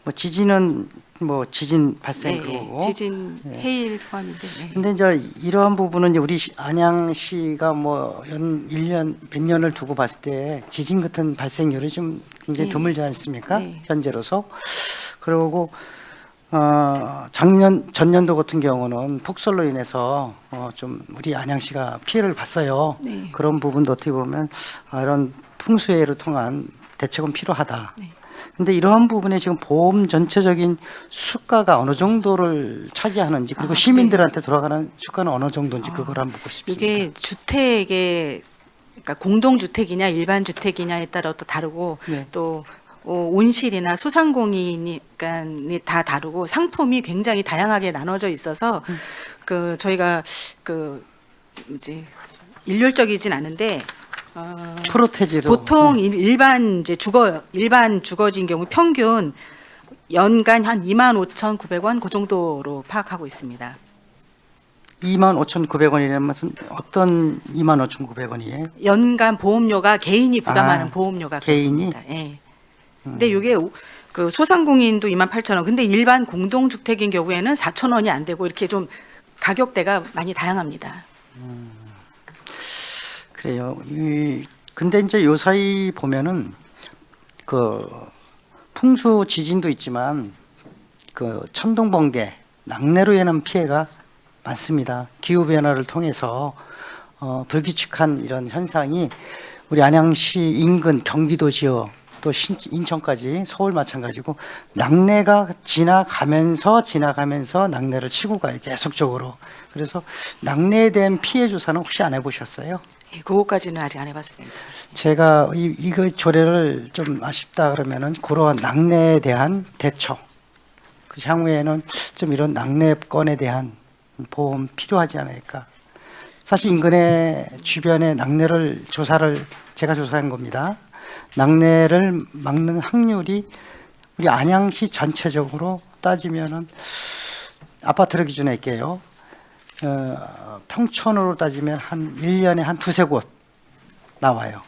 뭐 지진은 뭐 지진 발생 그거고. 지진, 해일 포함인데. 네. 근데 이제 이러한 부분은 이제 우리 안양시가 뭐 1년 몇 년을 두고 봤을 때 지진 같은 발생률이 좀 굉장히 네. 드물지 않습니까? 네. 현재로서. 그리고 전년도 같은 경우는 폭설로 인해서 좀 우리 안양시가 피해를 봤어요. 네. 그런 부분도 어떻게 보면 이런 풍수해를 통한 대책은 필요하다. 네. 근데 이러한 부분에 지금 보험 전체적인 수가가 어느 정도를 차지하는지 그리고 시민들한테 돌아가는 수가는 어느 정도인지 그걸 한번 묻고 싶습니다. 이게 주택의 그러니까 공동주택이냐 일반 주택이냐에 따라 또 다르고 네. 또 온실이나 소상공인이니까 다 다르고 상품이 굉장히 다양하게 나눠져 있어서 그 저희가 그 뭐지 일률적이진 않은데 프로테지로 보통 일반 주거지인 경우 평균 연간 한 25,900원 그 정도로 파악하고 있습니다. 25,900원이라는 것은 어떤 25,900원이에요? 연간 보험료가 개인이 부담하는 아, 보험료가 개인이? 그렇습니다. 예. 근데 이게 그 소상공인도 28,000원. 근데 일반 공동주택인 경우에는 4,000원이 안 되고 이렇게 좀 가격대가 많이 다양합니다. 그래요. 근데 이제 요 사이 보면은 그 풍수 지진도 있지만 그 천둥 번개, 낙뢰로 인한 피해가 많습니다. 기후 변화를 통해서 불규칙한 이런 현상이 우리 안양시 인근 경기도 지역 또 인천까지 서울 마찬가지고 낙뢰가 지나가면서 낙뢰를 치고 가요. 계속적으로. 그래서 낙뢰에 대한 피해 조사는 혹시 안 해보셨어요? 예, 그거까지는 아직 안 해봤습니다. 제가 이거 조례를 좀 아쉽다 그러면은 그러한 낙뢰에 대한 대처. 그 향후에는 좀 이런 낙뢰건에 대한 보험 필요하지 않을까. 사실 인근의 주변의 낙뢰를 제가 조사한 겁니다. 낙뢰를 막는 확률이 우리 안양시 전체적으로 따지면은 아파트를 기준에 할게요. 평촌으로 따지면 한 1년에 한 두세 곳 나와요.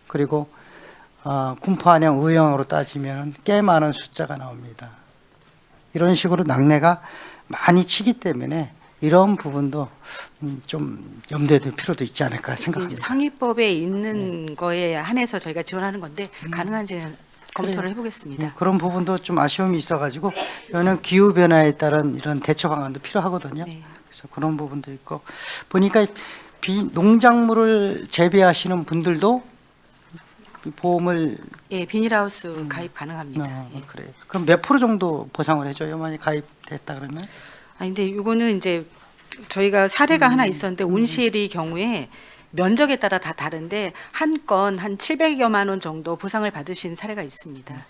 그리고 군포 안양 의형으로 따지면 꽤 많은 숫자가 나옵니다. 이런 식으로 낙내가 많이 치기 때문에 이런 부분도 좀 염두에 둘 필요도 있지 않을까 이제 생각합니다. 상위법에 있는 거에 한해서 저희가 지원하는 건데 가능한지는 검토를 해보겠습니다. 그런 부분도 좀 아쉬움이 있어가지고 이거는 기후 변화에 따른 이런 대처 방안도 필요하거든요. 네. 그래서 그런 부분도 있고 보니까 농작물을 재배하시는 분들도 보험을 예, 비닐하우스 가입 가능합니다. 예. 그래요. 그럼 몇 프로 정도 보상을 해줘요? 만약 가입됐다 그러면? 아니 근데 이거는 이제 저희가 사례가 하나 있었는데 온실이 경우에 면적에 따라 다 다른데 한 건 한 700여만 원 정도 보상을 받으신 사례가 있습니다.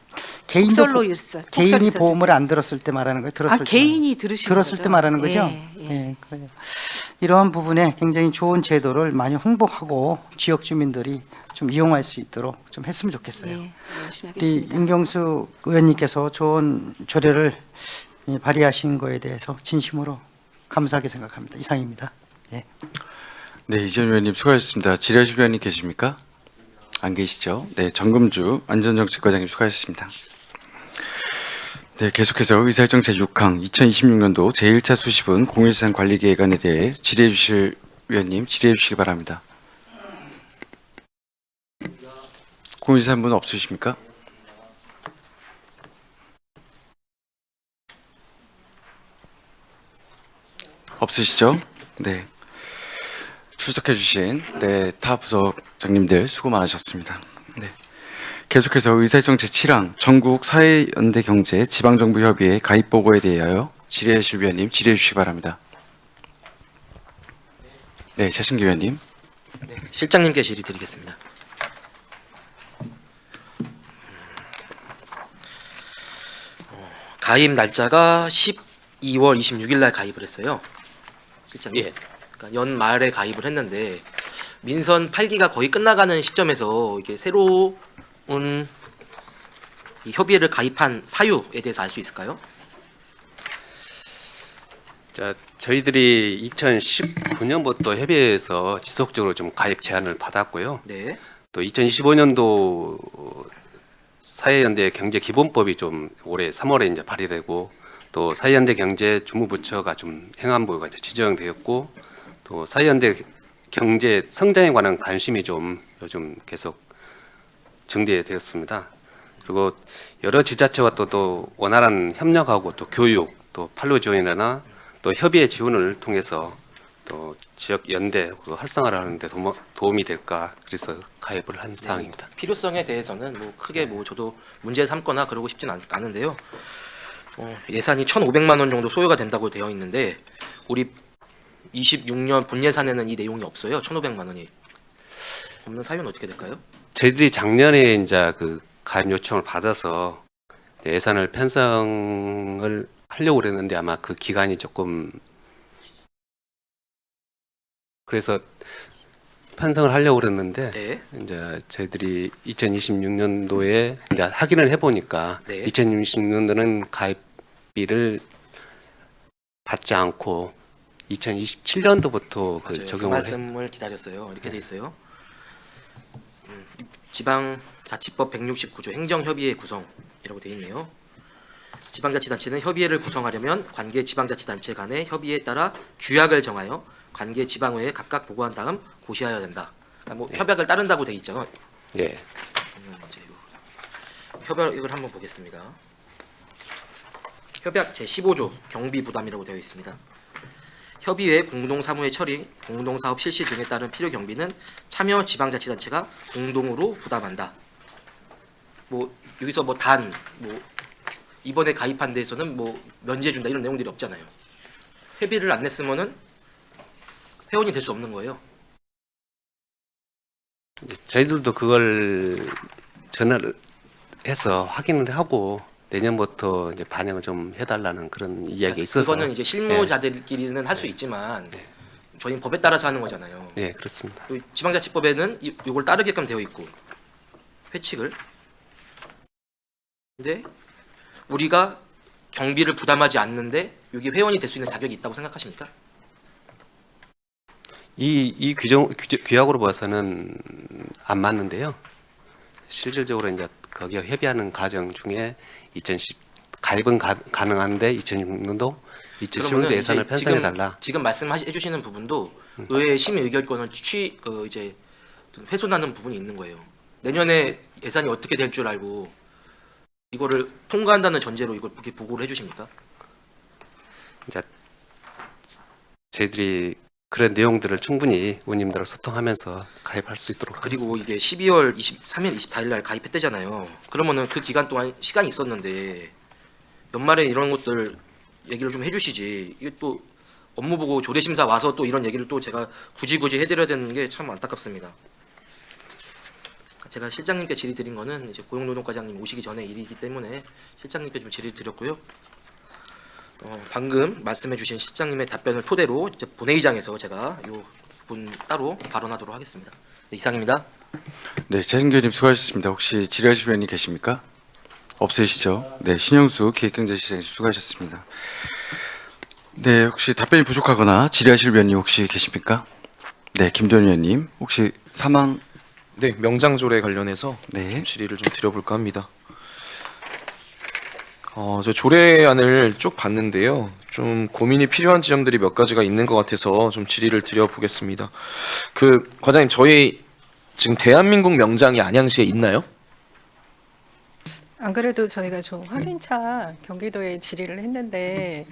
폭설로 개인이 보험을 안 들었을 때 말하는 거예요? 들었을 때 개인이 들으신 들었을 거죠? 때 말하는 거죠? 예, 예. 예, 그래요. 이러한 부분에 굉장히 좋은 제도를 많이 홍보하고 지역 주민들이 좀 이용할 수 있도록 좀 했으면 좋겠어요. 예, 열심히 우리 하겠습니다. 윤경수 의원님께서 좋은 조례를 발의하신 거에 대해서 진심으로 감사하게 생각합니다. 이상입니다. 예. 네, 이재현 의원님 수고하셨습니다. 지뢰실 의원님 계십니까? 안 계시죠? 네, 정금주 안전정책과장님 수고하셨습니다. 네, 계속해서 의사일정제 6항 2026년도 제1차 수시분 공유재산 관리 계획안에 대해 질의해 주실 위원님 질의해 주시기 바랍니다. 공유재산 분 없으십니까? 없으시죠? 네. 출석해 주신 타 부서장님들 수고 많으셨습니다. 네. 계속해서 의사일정 제7항 전국 사회연대경제 지방정부협의회 가입 보고에 대하여 질의하실 위원님 질의해 주시기 바랍니다. 네, 최승기 위원님. 네, 실장님께 질의 드리겠습니다. 가입 날짜가 12월 26일 날 가입을 했어요. 실장님. 예. 그러니까 연말에 가입을 했는데 민선 8기가 거의 끝나가는 시점에서 이게 새로운 이 협의회를 가입한 사유에 대해서 알 수 있을까요? 자, 저희들이 2019년부터 협의회에서 지속적으로 좀 가입 제안을 받았고요. 네. 또 2025년도 사회연대 경제기본법이 좀 올해 3월에 이제 발의되고 또 사회연대 경제 주무부처가 좀 행안부가 이제 지정되었고 또 사회연대 경제 성장에 관한 관심이 좀 요즘 계속 증대되었습니다. 그리고 여러 지자체와 또 원활한 협력하고 또 교육 또 판로 지원이나 또 협의회 지원을 통해서 또 지역 연대 활성화를 하는데 도움이 될까 그래서 가입을 한 사항입니다. 필요성에 대해서는 뭐 크게 뭐 저도 문제 삼거나 그러고 싶지는 않은데요. 예산이 1,500만 원 정도 소요가 된다고 되어 있는데 우리 26년 본 예산에는 이 내용이 없어요. 1,500만 원이 없는 사유는 어떻게 될까요? 저희들이 작년에 이제 그 가입 요청을 받아서 예산을 편성을 하려고 그랬는데 아마 그 기간이 조금 그래서 편성을 하려고 그랬는데 네. 이제 저희들이 2026년도에 이제 확인을 해보니까 네. 2026년도는 가입비를 받지 않고 2027년도부터 그 맞아요. 그 적용을 말씀을 기다렸어요. 이렇게 돼 있어요. 지방자치법 169조 행정협의회 구성이라고 되어 있네요. 지방자치단체는 협의회를 구성하려면 관계 지방자치단체 간의 협의에 따라 규약을 정하여 관계 지방의회에 각각 보고한 다음 고시하여야 된다. 그러니까 뭐 협약을 따른다고 돼 있죠. 예. 협약을 한번 보겠습니다. 협약 제15조 경비 부담이라고 되어 있습니다. 협의회 공동사무회 처리, 공동사업 실시 등에 따른 필요 경비는 참여 지방자치단체가 공동으로 부담한다. 뭐 여기서 뭐 이번에 가입한 데에서는 뭐 면제해준다 이런 내용들이 없잖아요. 회비를 안 냈으면은 회원이 될 수 없는 거예요. 이제 저희들도 그걸 전화를 해서 확인을 하고 내년부터 이제 반영을 좀 해달라는 그런 이야기가 있어서 그거는 이제 실무자들끼리는 할 수 있지만 저희는 법에 따라서 하는 거잖아요. 네, 그렇습니다. 지방자치법에는 이걸 따르게끔 되어 있고 회칙을. 근데 우리가 경비를 부담하지 않는데 여기 회원이 될 수 있는 자격이 있다고 생각하십니까? 이 규약으로 봐서는 안 맞는데요. 실질적으로 이제 거기에 협의하는 과정 중에 2010 가입은 가능한데 2016년도 2016년도 예산을 편성해 달라. 지금 말씀해 주시는 부분도 의회 심의 의결권을 이제 훼손하는 부분이 있는 거예요. 내년에 예산이 어떻게 될 줄 알고 이거를 통과한다는 전제로 이걸 이렇게 보고를 해주십니까? 이제 저희들이 그런 내용들을 충분히 의원님들과 소통하면서 가입할 수 있도록 그리고 이게 12월 23일, 24일 날 가입했대잖아요. 그러면은 그 기간 동안 시간이 있었는데 연말에 이런 것들 얘기를 좀 해주시지. 이게 또 업무 보고 조례심사 와서 또 이런 얘기를 또 제가 굳이 해드려야 되는 게 참 안타깝습니다. 제가 실장님께 질의 드린 거는 이제 고용노동과장님 오시기 전에 일이기 때문에 실장님께 좀 질의 드렸고요. 방금 말씀해주신 실장님의 답변을 토대로 이제 본회의장에서 제가 이 부분 따로 발언하도록 하겠습니다. 네, 이상입니다. 네, 재승교님 수고하셨습니다. 혹시 질의하실 위원님 계십니까? 없으시죠? 네, 신영수 기획경제시장님 수고하셨습니다. 네, 혹시 답변이 부족하거나 질의하실 위원님 혹시 계십니까? 네, 김도현 위원님 혹시 사망 네, 명장조례 관련해서 네. 좀 질의를 좀 드려볼까 합니다. 저 조례안을 쭉 봤는데요. 좀 고민이 필요한 지점들이 몇 가지가 있는 것 같아서 좀 질의를 드려보겠습니다. 과장님, 저희 지금 대한민국 명장이 안양시에 있나요? 안 그래도 저희가 좀 확인차 경기도에 질의를 했는데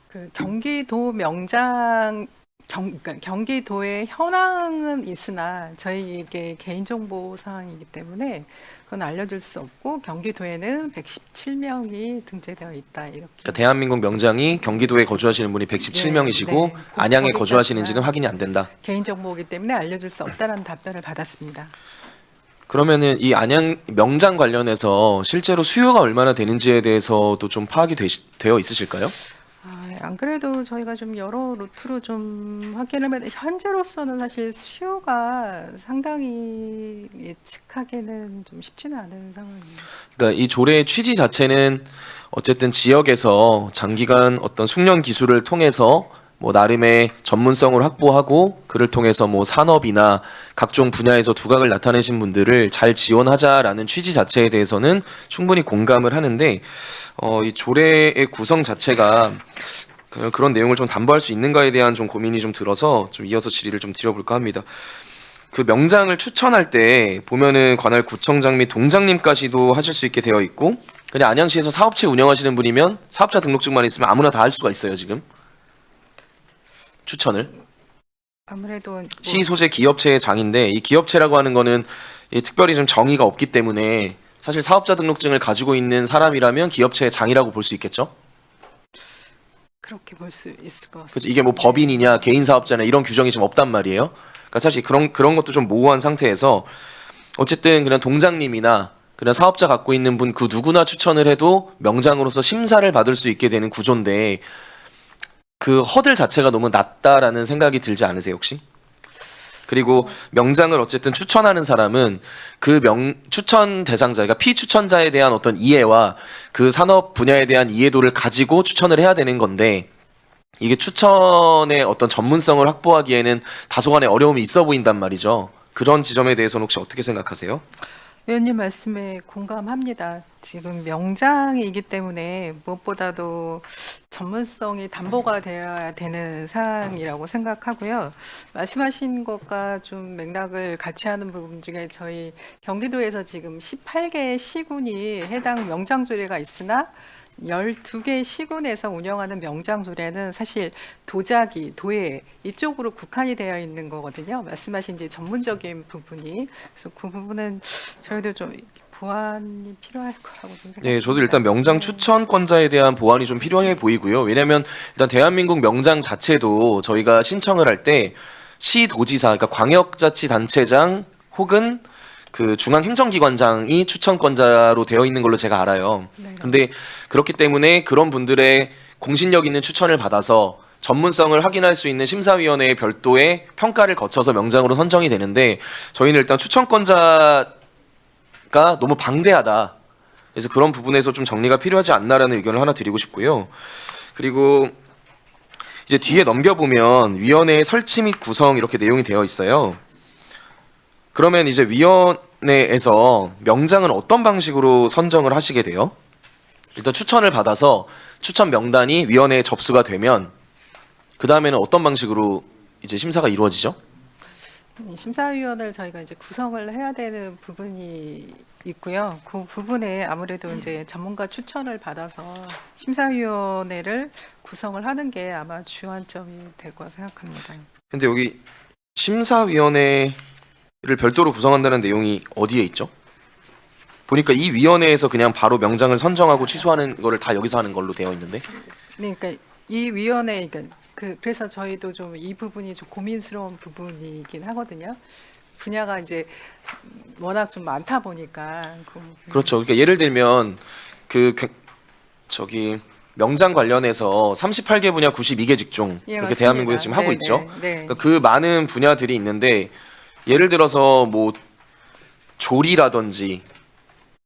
그 경기도 명장 그러니까 경기도의 현황은 있으나 저희에게 개인정보 사항이기 때문에 그건 알려줄 수 없고 경기도에는 117명이 등재되어 있다 이렇게. 그러니까 대한민국 명장이 경기도에 거주하시는 분이 117명이시고 네. 안양에 거기까지만 거주하시는지는 확인이 안 된다. 개인정보이기 때문에 알려줄 수 없다라는 답변을 받았습니다. 그러면은 이 안양 명장 관련해서 실제로 수요가 얼마나 되는지에 대해서도 좀 파악이 되어 있으실까요? 안 그래도 저희가 좀 여러 루트로 좀 확인을 했는데 현재로서는 사실 수요가 상당히 예측하기는 좀 쉽지는 않은 상황입니다. 그러니까 이 조례의 취지 자체는 어쨌든 지역에서 장기간 어떤 숙련 기술을 통해서 뭐 나름의 전문성을 확보하고 그를 통해서 뭐 산업이나 각종 분야에서 두각을 나타내신 분들을 잘 지원하자라는 취지 자체에 대해서는 충분히 공감을 하는데 이 조례의 구성 자체가 그런 내용을 좀 담보할 수 있는가에 대한 좀 고민이 좀 들어서 좀 이어서 질의를 좀 드려볼까 합니다. 그 명장을 추천할 때 보면은 관할 구청장 및 동장님까지도 하실 수 있게 되어 있고 그냥 안양시에서 사업체 운영하시는 분이면 사업자 등록증만 있으면 아무나 다 할 수가 있어요 지금 추천을. 아무래도 시 소재 기업체의 장인데 이 기업체라고 하는 거는 특별히 좀 정의가 없기 때문에 사실 사업자 등록증을 가지고 있는 사람이라면 기업체의 장이라고 볼 수 있겠죠? 그렇게 볼 수 있을 것 같습니다. 그렇죠. 이게 뭐 법인이냐 개인 사업자냐 이런 규정이 지금 없단 말이에요. 그러니까 사실 그런 것도 좀 모호한 상태에서 어쨌든 그냥 동장님이나 그냥 사업자 갖고 있는 분 그 누구나 추천을 해도 명장으로서 심사를 받을 수 있게 되는 구조인데 그 허들 자체가 너무 낮다라는 생각이 들지 않으세요 혹시? 그리고 명장을 어쨌든 추천하는 사람은 그 추천 대상자, 그러니까 피추천자에 대한 어떤 이해와 그 산업 분야에 대한 이해도를 가지고 추천을 해야 되는 건데 이게 추천의 어떤 전문성을 확보하기에는 다소간의 어려움이 있어 보인단 말이죠. 그런 지점에 대해서는 혹시 어떻게 생각하세요? 의원님 말씀에 공감합니다. 지금 명장이기 때문에 무엇보다도 전문성이 담보가 되어야 되는 사항이라고 생각하고요. 말씀하신 것과 좀 맥락을 같이 하는 부분 중에 저희 경기도에서 지금 18개 시군이 해당 명장조례가 있으나 12개 시군에서 운영하는 명장조례는 사실 도자기, 도예 이쪽으로 국한이 되어 있는 거거든요. 말씀하신 이제 전문적인 부분이. 그래서 그 부분은 저희도 좀 보완이 필요할 거라고 좀 생각합니다. 네, 저도 일단 명장 추천권자에 대한 보완이 좀 필요해 보이고요. 왜냐하면 일단 대한민국 명장 자체도 저희가 신청을 할 때 시도지사, 그러니까 광역자치단체장 혹은 그 중앙행정기관장이 추천권자로 되어 있는 걸로 제가 알아요. 근데 그렇기 때문에 그런 분들의 공신력 있는 추천을 받아서 전문성을 확인할 수 있는 심사위원회의 별도의 평가를 거쳐서 명장으로 선정이 되는데 저희는 일단 추천권자가 너무 방대하다. 그래서 그런 부분에서 좀 정리가 필요하지 않나라는 의견을 하나 드리고 싶고요. 그리고 이제 뒤에 넘겨보면 위원회의 설치 및 구성 이렇게 내용이 되어 있어요. 그러면 이제 위원회에서 명장은 어떤 방식으로 선정을 하시게 돼요? 일단 추천을 받아서 추천 명단이 위원회에 접수가 되면 그 다음에는 어떤 방식으로 이제 심사가 이루어지죠? 이 심사위원을 저희가 이제 구성을 해야 되는 부분이 있고요. 그 부분에 아무래도 이제 전문가 추천을 받아서 심사위원회를 구성을 하는 게 아마 주안점이 될 거라 생각합니다. 근데 여기 심사위원회를 별도로 구성한다는 내용이 어디에 있죠? 보니까 이 위원회에서 그냥 바로 명장을 선정하고 취소하는 거를 다 여기서 하는 걸로 되어 있는데. 네, 그러니까 이 위원회, 그러니까 그래서 저희도 좀 이 부분이 좀 고민스러운 부분이긴 하거든요. 분야가 이제 워낙 좀 많다 보니까. 그렇죠. 그러니까 예를 들면 저기 명장 관련해서 38개 분야 92개 직종 예, 이렇게 맞습니다. 대한민국에서 지금 하고 네, 있죠. 네. 그러니까 그 많은 분야들이 있는데 예를 들어서 뭐 조리라든지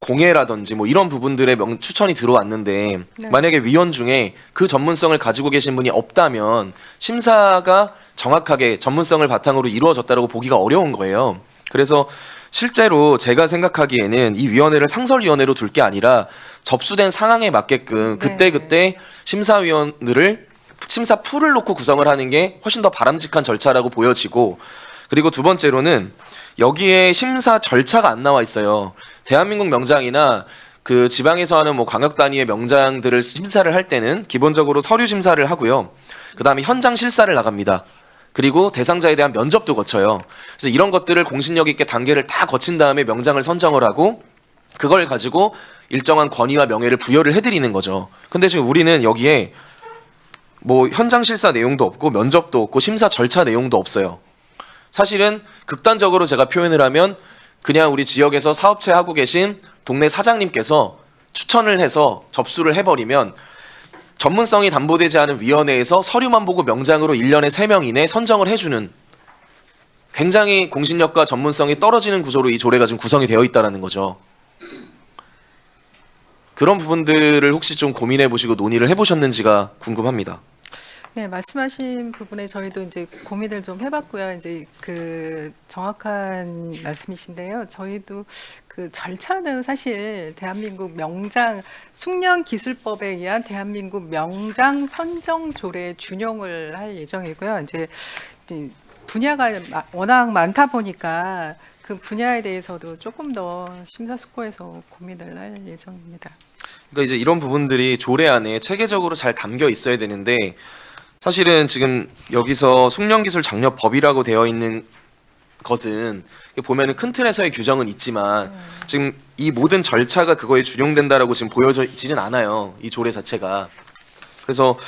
공예라든지 뭐 이런 부분들의 추천이 들어왔는데 네. 만약에 위원 중에 그 전문성을 가지고 계신 분이 없다면 심사가 정확하게 전문성을 바탕으로 이루어졌다고 보기가 어려운 거예요. 그래서 실제로 제가 생각하기에는 이 위원회를 상설위원회로 둘 게 아니라 접수된 상황에 맞게끔 그때그때 심사위원들을 심사 풀을 놓고 구성을 하는 게 훨씬 더 바람직한 절차라고 보여지고, 그리고 두 번째로는 여기에 심사 절차가 안 나와 있어요. 대한민국 명장이나 그 지방에서 하는 뭐 광역 단위의 명장들을 심사를 할 때는 기본적으로 서류 심사를 하고요. 그다음에 현장 실사를 나갑니다. 그리고 대상자에 대한 면접도 거쳐요. 그래서 이런 것들을 공신력 있게 단계를 다 거친 다음에 명장을 선정을 하고 그걸 가지고 일정한 권위와 명예를 부여를 해드리는 거죠. 근데 지금 우리는 여기에 뭐 현장 실사 내용도 없고 면접도 없고 심사 절차 내용도 없어요. 사실은 극단적으로 제가 표현을 하면 그냥 우리 지역에서 사업체 하고 계신 동네 사장님께서 추천을 해서 접수를 해버리면 전문성이 담보되지 않은 위원회에서 서류만 보고 명장으로 1년에 3명 이내 선정을 해주는 굉장히 공신력과 전문성이 떨어지는 구조로 이 조례가 지금 구성이 되어 있다는 거죠. 그런 부분들을 혹시 좀 고민해 보시고 논의를 해보셨는지가 궁금합니다. 네, 말씀하신 부분에 저희도 이제 고민을 좀 해봤고요. 이제 그 정확한 말씀이신데요. 저희도 그 절차는 사실 대한민국 명장 숙련기술법에 의한 대한민국 명장 선정 조례 준용을 할 예정이고요. 이제 분야가 워낙 많다 보니까 그 분야에 대해서도 조금 더 심사숙고해서 고민을 할 예정입니다. 그러니까 이제 이런 부분들이 조례 안에 체계적으로 잘 담겨 있어야 되는데 사실은 지금 여기서 숙련기술장려법이라고 되어 있는 것은 보면은 큰 틀에서의 규정은 있지만 지금 이 모든 절차가 그거에 준용된다라고 지금 보여지진 않아요. 이 조례 자체가. 그래서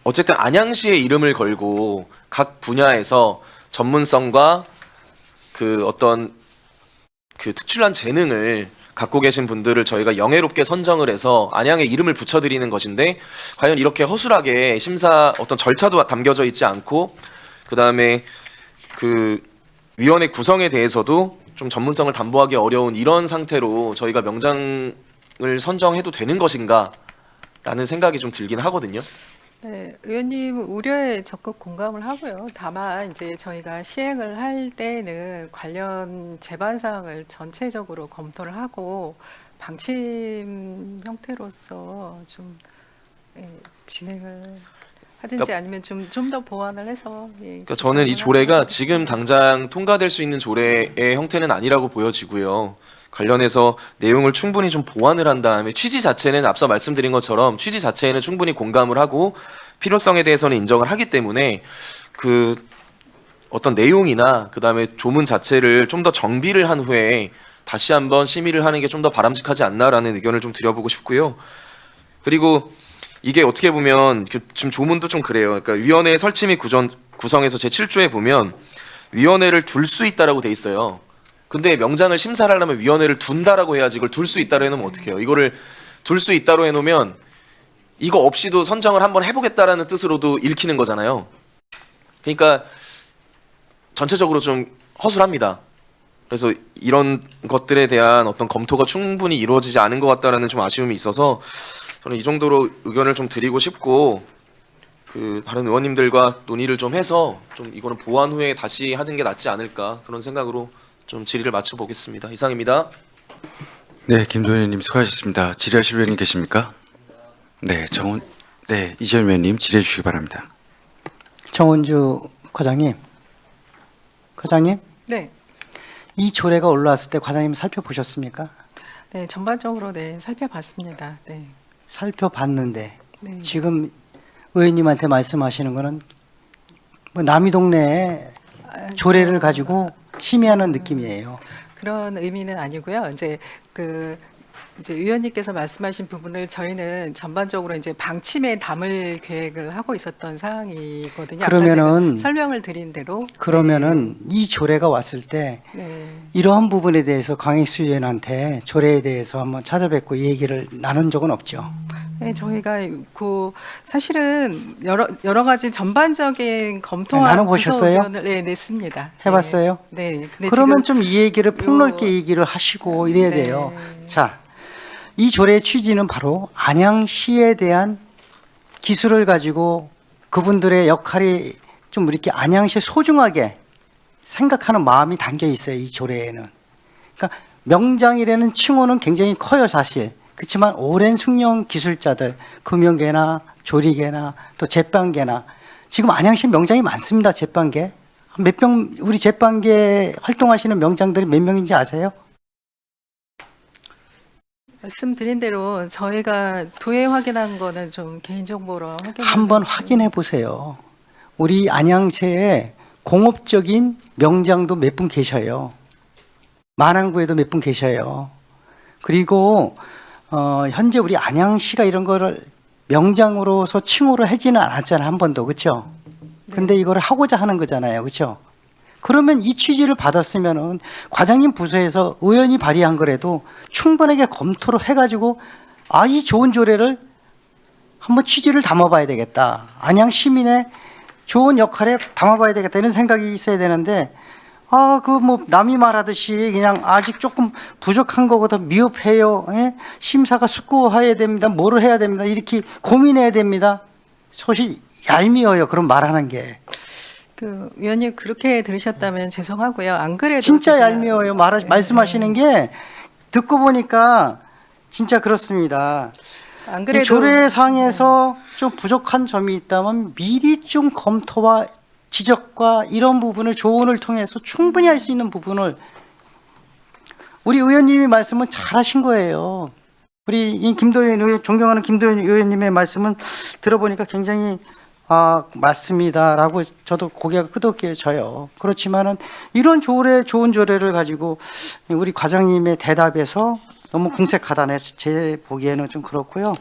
어쨌든 안양시의 이름을 걸고 각 분야에서 전문성과 그 어떤 그 특출난 재능을 갖고 계신 분들을 저희가 영예롭게 선정을 해서 안양에 이름을 붙여드리는 것인데 과연 이렇게 허술하게 심사 어떤 절차도 담겨져 있지 않고 그 다음에 그 위원회 구성에 대해서도 좀 전문성을 담보하기 어려운 이런 상태로 저희가 명장을 선정해도 되는 것인가 라는 생각이 좀 들긴 하거든요. 네, 의원님 우려에 적극 공감을 하고요. 다만 이제 저희가 시행을 할 때는 관련 제반 사항을 전체적으로 검토를 하고 방침 형태로서 좀 진행을 하든지 그러니까 아니면 좀 더 보완을 해서. 그러니까 저는 이 조례가 지금 당장 통과될 수 있는 조례의 형태는 아니라고 보여지고요. 관련해서 내용을 충분히 좀 보완을 한 다음에 취지 자체는 앞서 말씀드린 것처럼 취지 자체에는 충분히 공감을 하고 필요성에 대해서는 인정을 하기 때문에 그 어떤 내용이나 그 다음에 조문 자체를 좀 더 정비를 한 후에 다시 한번 심의를 하는 게 좀 더 바람직하지 않나라는 의견을 좀 드려보고 싶고요. 그리고 이게 어떻게 보면 지금 조문도 좀 그래요. 그러니까 위원회 설치 및 구성에서 제7조에 보면 위원회를 둘 수 있다라고 돼 있어요. 근데 명장을 심사를 하려면 위원회를 둔다라고 해야지 이걸 둘 수 있다로 해놓으면 어떡해요. 이거를 둘 수 있다로 해놓으면 이거 없이도 선정을 한번 해보겠다라는 뜻으로도 읽히는 거잖아요. 그러니까 전체적으로 좀 허술합니다. 그래서 이런 것들에 대한 어떤 검토가 충분히 이루어지지 않은 것 같다라는 좀 아쉬움이 있어서 저는 이 정도로 의견을 좀 드리고 싶고 그 다른 의원님들과 논의를 좀 해서 좀 이거는 보완 후에 다시 하는 게 낫지 않을까 그런 생각으로 좀 질의를 마쳐보겠습니다. 이상입니다. 네, 김도현 의원님 수고하셨습니다. 질의하실 의원님 계십니까? 네, 이재현 의원님 질의해 주시기 바랍니다. 정원주 과장님. 네. 이 조례가 올라왔을 때 과장님 살펴보셨습니까? 네, 전반적으로 네, 살펴봤습니다. 네. 살펴봤는데 네. 지금 의원님한테 말씀하시는 거는 뭐 남이 동네에 조례를 가지고 심의하는 느낌이에요. 그런 의미는 아니고요. 이제 위원님께서 말씀하신 부분을 저희는 전반적으로 이제 방침에 담을 계획을 하고 있었던 사항이거든요. 그러면은 아까 제가 설명을 드린 대로 그러면은 이 조례가 왔을 때 네. 이러한 부분에 대해서 강익수 의원한테 조례에 대해서 한번 찾아뵙고 얘기를 나눈 적은 없죠. 네, 저희가 사실은 여러 가지 전반적인 검토와 나눠보셨어요? 의견을 냈습니다. 해봤어요? 네. 근데 그러면 지금 좀 이 얘기를 폭넓게 얘기를 하시고 이래야 네. 돼요. 자, 이 조례의 취지는 바로 안양시에 대한 기술을 가지고 그분들의 역할이 좀 이렇게 안양시 소중하게 생각하는 마음이 담겨 있어요. 이 조례에는. 그러니까 명장이라는 칭호는 굉장히 커요, 사실. 그렇지만 오랜 숙련 기술자들, 금융계나 조리계나 또 제빵계나 지금 안양시 명장이 많습니다. 제빵계. 우리 제빵계 활동하시는 명장들이 몇 명인지 아세요? 말씀드린 대로 저희가 도에 확인한 거는 좀 개인정보로 한번 확인해 보세요. 우리 안양시에 공업적인 명장도 몇 분 계셔요. 만안구에도 몇 분 계셔요. 그리고 현재 우리 안양시가 이런 거를 명장으로서 칭호를 하지는 않았잖아요. 한 번도. 그렇죠? 근데 이거를 하고자 하는 거잖아요. 그렇죠? 그러면 이 취지를 받았으면은 과장님 부서에서 의원이 발의한 거라도 충분하게 검토를 해가지고 이 좋은 조례를 한번 취지를 담아봐야 되겠다. 안양 시민의 좋은 역할에 담아봐야 되겠다. 이런 생각이 있어야 되는데 뭐 남이 말하듯이 그냥 아직 조금 부족한 거보다 미흡해요. 예? 심사가 숙고해야 됩니다. 뭐를 해야 됩니다. 이렇게 고민해야 됩니다. 소식 얄미워요. 그런 말하는 게. 위원님 그렇게 들으셨다면 죄송하고요. 안 그래도 진짜 제가- 얄미워요. 말씀하시는 게 듣고 보니까 진짜 그렇습니다. 안 이 그래도 조례상에서 좀 부족한 점이 있다면 미리 좀 검토와 지적과 이런 부분을 조언을 통해서 충분히 할 수 있는 부분을 우리 의원님이 말씀은 잘하신 거예요. 우리 이 김도현 의원, 존경하는 김도현 의원님의 말씀은 들어보니까 굉장히 맞습니다라고 저도 고개가 끄덕여져요. 그렇지만은 이런 좋은 조례를 가지고 우리 과장님의 대답에서 너무 궁색하다네. 제 보기에는 좀 그렇고요.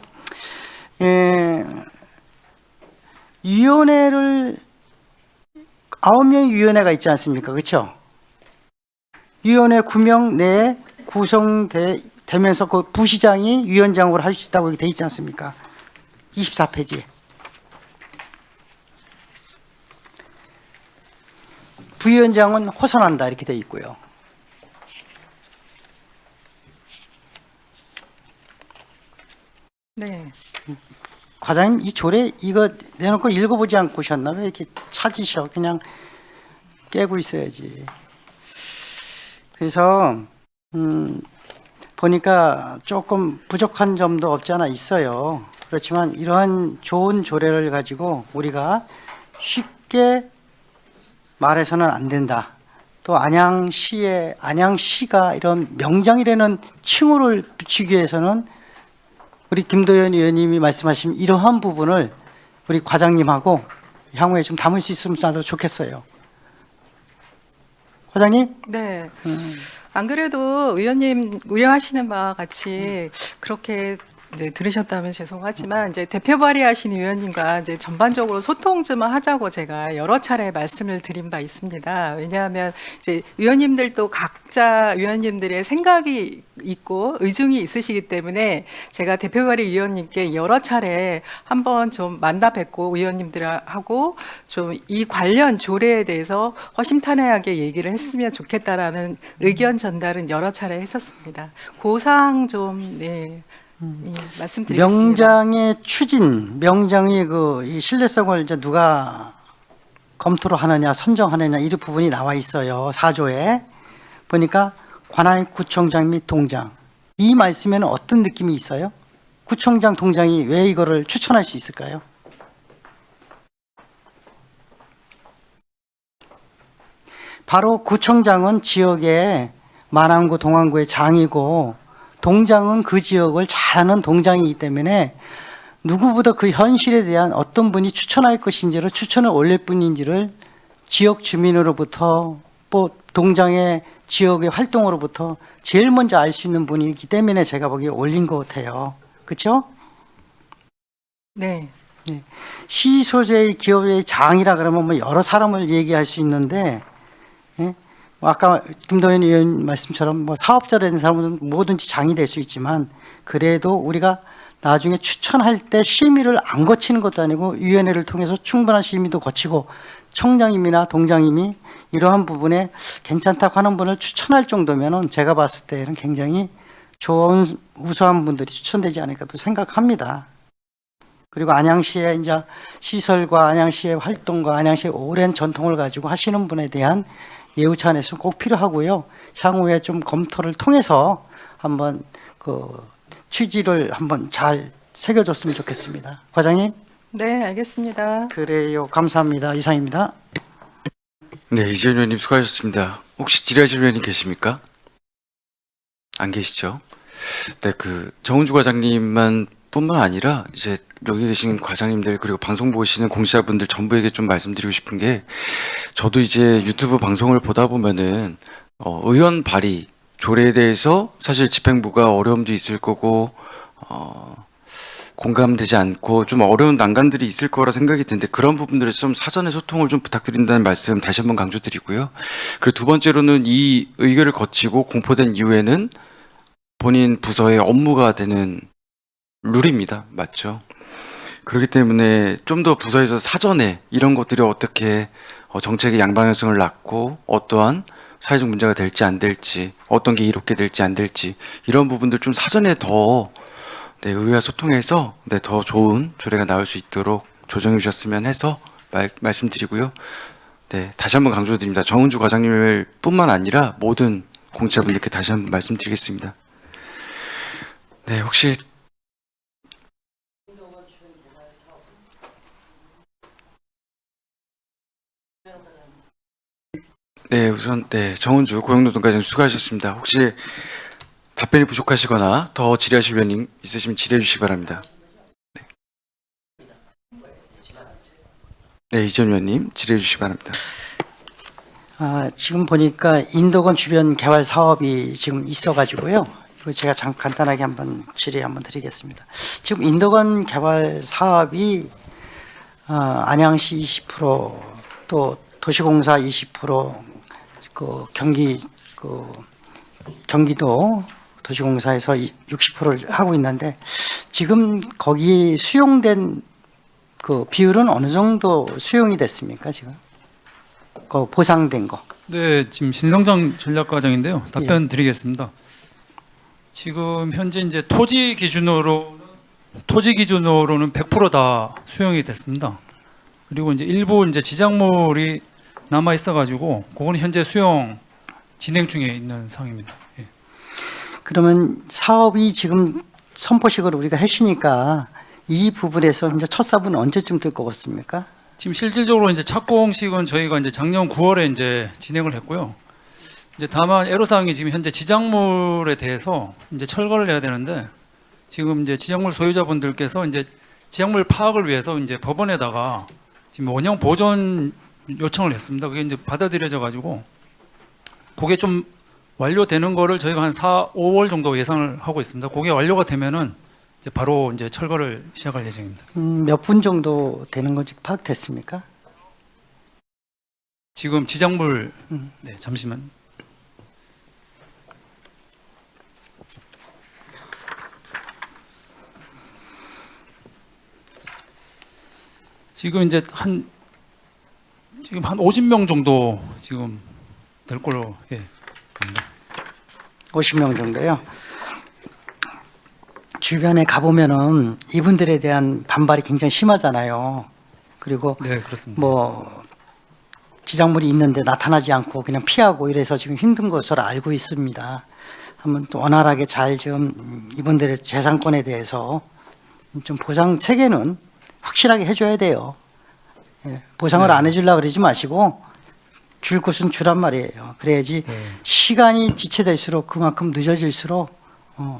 위원회를 9명의 위원회가 있지 않습니까? 그렇죠? 위원회 9명 내에 구성되면서 그 부시장이 위원장으로 할 수 있다고 돼 있지 않습니까? 24페이지. 부위원장은 호선한다 이렇게 돼 있고요. 네. 과장님 이 조례 이거 내놓고 읽어보지 않고 오셨나? 왜 이렇게 찾으셔? 그냥 깨고 있어야지. 그래서 보니까 조금 부족한 점도 없지 않아 있어요. 그렇지만 이러한 좋은 조례를 가지고 우리가 쉽게 말해서는 안 된다. 또 안양시가 이런 명장이라는 칭호를 붙이기 위해서는 우리 김도현 의원님이 말씀하신 이러한 부분을 우리 과장님하고 향후에 좀 담을 수 있으면 나도 좋겠어요. 과장님? 네. 안 그래도 의원님 우려하시는 바와 같이 그렇게 이제 들으셨다면 죄송하지만 이제 대표 발의하신 의원님과 이제 전반적으로 소통 좀 하자고 제가 여러 차례 말씀을 드린 바 있습니다. 왜냐하면 이제 의원님들도 각자 의원님들의 생각이 있고 의중이 있으시기 때문에 제가 대표 발의 의원님께 여러 차례 한번 좀 만나 뵙고 의원님들하고 좀 이 관련 조례에 대해서 허심탄회하게 얘기를 했으면 좋겠다라는 의견 전달은 여러 차례 했었습니다. 그 사항 좀 말씀드리겠습니다. 명장의 추진, 명장의 이 신뢰성을 이제 누가 검토를 하느냐, 선정하느냐 이 부분이 나와 있어요. 4조에. 보니까 관할 구청장 및 동장. 이 말씀에는 어떤 느낌이 있어요? 구청장, 동장이 왜 이거를 추천할 수 있을까요? 바로 구청장은 지역의 만안구, 동안구의 장이고 동장은 그 지역을 잘 아는 동장이기 때문에 누구보다 그 현실에 대한 어떤 분이 추천할 것인지를 추천을 올릴 뿐인지를 지역 주민으로부터 또 동장의 지역의 활동으로부터 제일 먼저 알 수 있는 분이기 때문에 제가 보기에 올린 것 같아요. 그렇죠? 네. 시 소재의 기업의 장이라 그러면 뭐 여러 사람을 얘기할 수 있는데, 예? 아까 김도현 의원 말씀처럼 뭐 사업자로 된 사람은 뭐든지 장이 될 수 있지만 그래도 우리가 나중에 추천할 때 심의를 안 거치는 것도 아니고 위원회를 통해서 충분한 심의도 거치고 청장님이나 동장님이 이러한 부분에 괜찮다고 하는 분을 추천할 정도면은 제가 봤을 때는 굉장히 좋은 우수한 분들이 추천되지 않을까 또 생각합니다. 그리고 안양시의 이제 시설과 안양시의 활동과 안양시의 오랜 전통을 가지고 하시는 분에 대한 예우 차원에서 꼭 필요하고요. 향후에 좀 검토를 통해서 한번 그 취지를 한번 잘 새겨줬으면 좋겠습니다. 과장님? 네, 알겠습니다. 그래요. 감사합니다. 이상입니다. 네, 이재현 의원님 수고하셨습니다. 혹시 질의하실 의원님 계십니까? 안 계시죠? 네, 그 정은주 과장님만 뿐만 아니라 이제 여기 계신 과장님들 그리고 방송 보시는 공시자분들 전부에게 좀 말씀드리고 싶은 게 저도 이제 유튜브 방송을 보다 보면은 의원 발의 조례에 대해서 사실 집행부가 어려움도 있을 거고 공감되지 않고 좀 어려운 난관들이 있을 거라 생각이 드는데 그런 부분들을 좀 사전에 소통을 좀 부탁드린다는 말씀 다시 한번 강조드리고요. 그리고 두 번째로는 이 의결을 거치고 공포된 이후에는 본인 부서의 업무가 되는 룰입니다. 맞죠? 그렇기 때문에 좀 더 부서에서 사전에 이런 것들이 어떻게 정책의 양방향성을 낳고 어떠한 사회적 문제가 될지 안 될지 어떤 게 이롭게 될지 안 될지 이런 부분들 좀 사전에 더 의회와 소통해서 더 좋은 조례가 나올 수 있도록 조정해 주셨으면 해서 말씀드리고요. 다시 한번 강조드립니다. 정은주 과장님을 뿐만 아니라 모든 공직자분들께 다시 한번 말씀드리겠습니다. 네, 혹시 우선 정은주 고용노동과장 수고하셨습니다. 혹시 답변이 부족하시거나 더 질의하실 의원님 있으시면 질의해 주시기 바랍니다. 네, 이전 의원님 질의해 주시기 바랍니다. 지금 보니까 인도권 주변 개발 사업이 지금 있어가지고요. 이거 제가 간단하게 한번 질의 한번 드리겠습니다. 지금 인도권 개발 사업이 안양시 20%, 또 도시공사 20%, 그 경기도 도시공사에서 60%를 하고 있는데 지금 거기 수용된 그 비율은 어느 정도 수용이 됐습니까 지금? 그 보상된 거? 네, 지금 신성장 전략과장인데요. 답변 드리겠습니다. 지금 현재 이제 토지 기준으로는 100% 다 수용이 됐습니다. 그리고 이제 일부 이제 지작물이 남아 있어가지고 그거는 현재 수용 진행 중에 있는 상황입니다. 예. 그러면 사업이 지금 선포식으로 우리가 하시니까 이 부분에서 이제 첫 사업은 언제쯤 될 것 같습니까? 지금 실질적으로 이제 착공식은 저희가 이제 작년 9월에 이제 진행을 했고요. 이제 다만 애로사항이 지금 현재 지작물에 대해서 이제 철거를 해야 되는데 지금 이제 지작물 소유자분들께서 이제 지작물 파악을 위해서 이제 법원에다가 지금 원형 보존 요청을 했습니다. 그게 이제 받아들여져 가지고 그게 좀 완료되는 거를 저희가 한 5월 정도 예상을 하고 있습니다. 그게 완료가 되면은 이제 바로 이제 철거를 시작할 예정입니다. 몇 분 정도 되는 건지 파악됐습니까? 지금 지작물 네, 잠시만. 지금 이제 한 50명 정도 지금 될 걸로 봅니다. 50명 정도요. 주변에 가보면은 이분들에 대한 반발이 굉장히 심하잖아요. 그리고 네, 그렇습니다. 뭐 지작물이 있는데 나타나지 않고 그냥 피하고 이래서 지금 힘든 것으로 알고 있습니다. 한번 또 원활하게 잘 좀 이분들의 재산권에 대해서 좀 보상 체계는 확실하게 해줘야 돼요. 예, 보상을 네. 안 해주려고 그러지 마시고 줄 것은 주란 말이에요. 그래야지 네. 시간이 지체될수록 그만큼 늦어질수록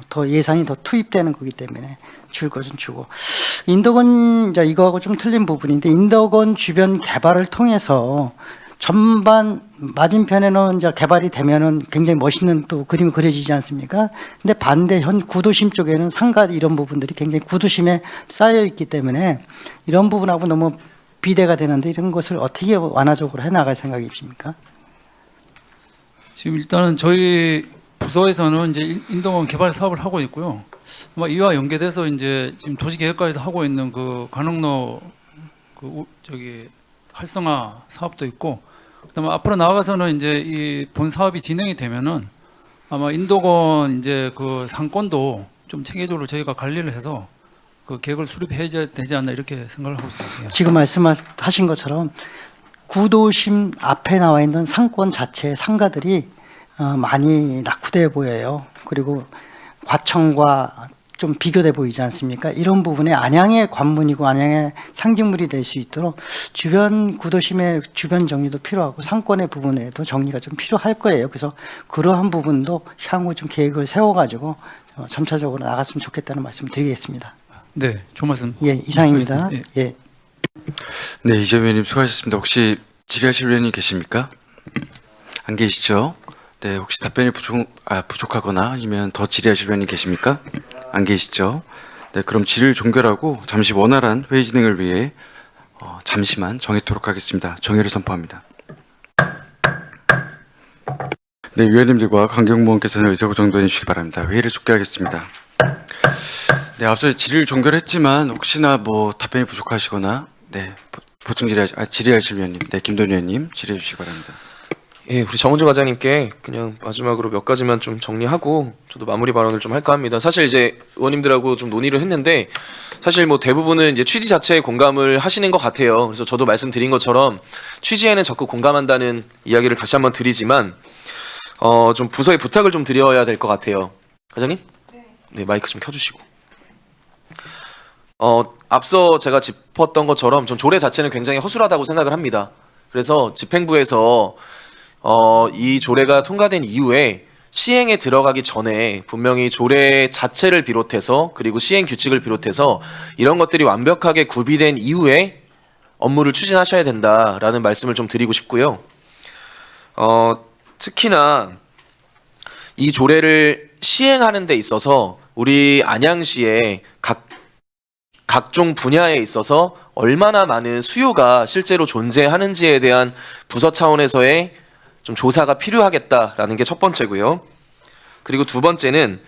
더 예산이 더 투입되는 거기 때문에 줄 것은 주고. 인덕원 이제 이거하고 좀 틀린 부분인데 인덕원 주변 개발을 통해서 전반 맞은편에는 이제 개발이 되면은 굉장히 멋있는 또 그림이 그려지지 않습니까? 근데 반대 현 구도심 쪽에는 상가 이런 부분들이 굉장히 구도심에 쌓여 있기 때문에 이런 부분하고 너무 비대가 되는데 이런 것을 어떻게 완화적으로 해 나갈 생각이십니까? 지금 일단은 저희 부서에서는 이제 인덕원 개발 사업을 하고 있고요. 아마 이와 연계돼서 이제 지금 도시계획과에서 하고 있는 그 관흥로 저기 활성화 사업도 있고, 그다음에 앞으로 나아가서는 이제 이 본 사업이 진행이 되면은 아마 인덕원 이제 그 상권도 좀 체계적으로 저희가 관리를 해서 그 계획을 수립해야 되지 않나 이렇게 생각을 하고 있습니다. 지금 말씀하신 것처럼 구도심 앞에 나와 있는 상권 자체의 상가들이 많이 낙후돼 보여요. 그리고 과천과 좀 비교돼 보이지 않습니까? 이런 부분에 안양의 관문이고 안양의 상징물이 될 수 있도록 주변 구도심의 주변 정리도 필요하고 상권의 부분에도 정리가 좀 필요할 거예요. 그래서 그러한 부분도 향후 좀 계획을 세워가지고 점차적으로 나갔으면 좋겠다는 말씀 드리겠습니다. 네, 좋은 말씀. 예, 이상입니다. 예. 예. 네, 이재명 의원님 수고하셨습니다. 혹시 질의하실 의원님 계십니까? 안 계시죠? 네, 혹시 답변이 부족하거나 아니면 더 질의하실 의원님 계십니까? 안 계시죠? 네, 그럼 질의를 종결하고 잠시 원활한 회의 진행을 위해 잠시만 정해토록 하겠습니다. 정회를 선포합니다. 네, 위원님들과 관계공무원께서는 의사고 정돈해 주시기 바랍니다. 회의를 속개하겠습니다. 네, 앞서 질의를 종결했지만 혹시나 뭐 답변이 부족하시거나 네, 보충 질의하실 위원님, 네, 김도현 의원님 질의해 주시기 바랍니다. 예, 우리 정은주 과장님께 그냥 마지막으로 몇 가지만 좀 정리하고 저도 마무리 발언을 좀 할까 합니다. 사실 이제 의원님들하고 좀 논의를 했는데 사실 뭐 대부분은 이제 취지 자체에 공감을 하시는 것 같아요. 그래서 저도 말씀드린 것처럼 취지에는 적극 공감한다는 이야기를 다시 한번 드리지만 좀 부서에 부탁을 좀 드려야 될 것 같아요. 과장님? 네, 마이크 좀 켜주시고. 앞서 제가 짚었던 것처럼 전 조례 자체는 굉장히 허술하다고 생각을 합니다. 그래서 집행부에서 이 조례가 통과된 이후에 시행에 들어가기 전에 분명히 조례 자체를 비롯해서 그리고 시행 규칙을 비롯해서 이런 것들이 완벽하게 구비된 이후에 업무를 추진하셔야 된다라는 말씀을 좀 드리고 싶고요. 특히나 이 조례를 시행하는 데 있어서 우리 안양시의 각종 분야에 있어서 얼마나 많은 수요가 실제로 존재하는지에 대한 부서 차원에서의 좀 조사가 필요하겠다라는 게 첫 번째고요. 그리고 두 번째는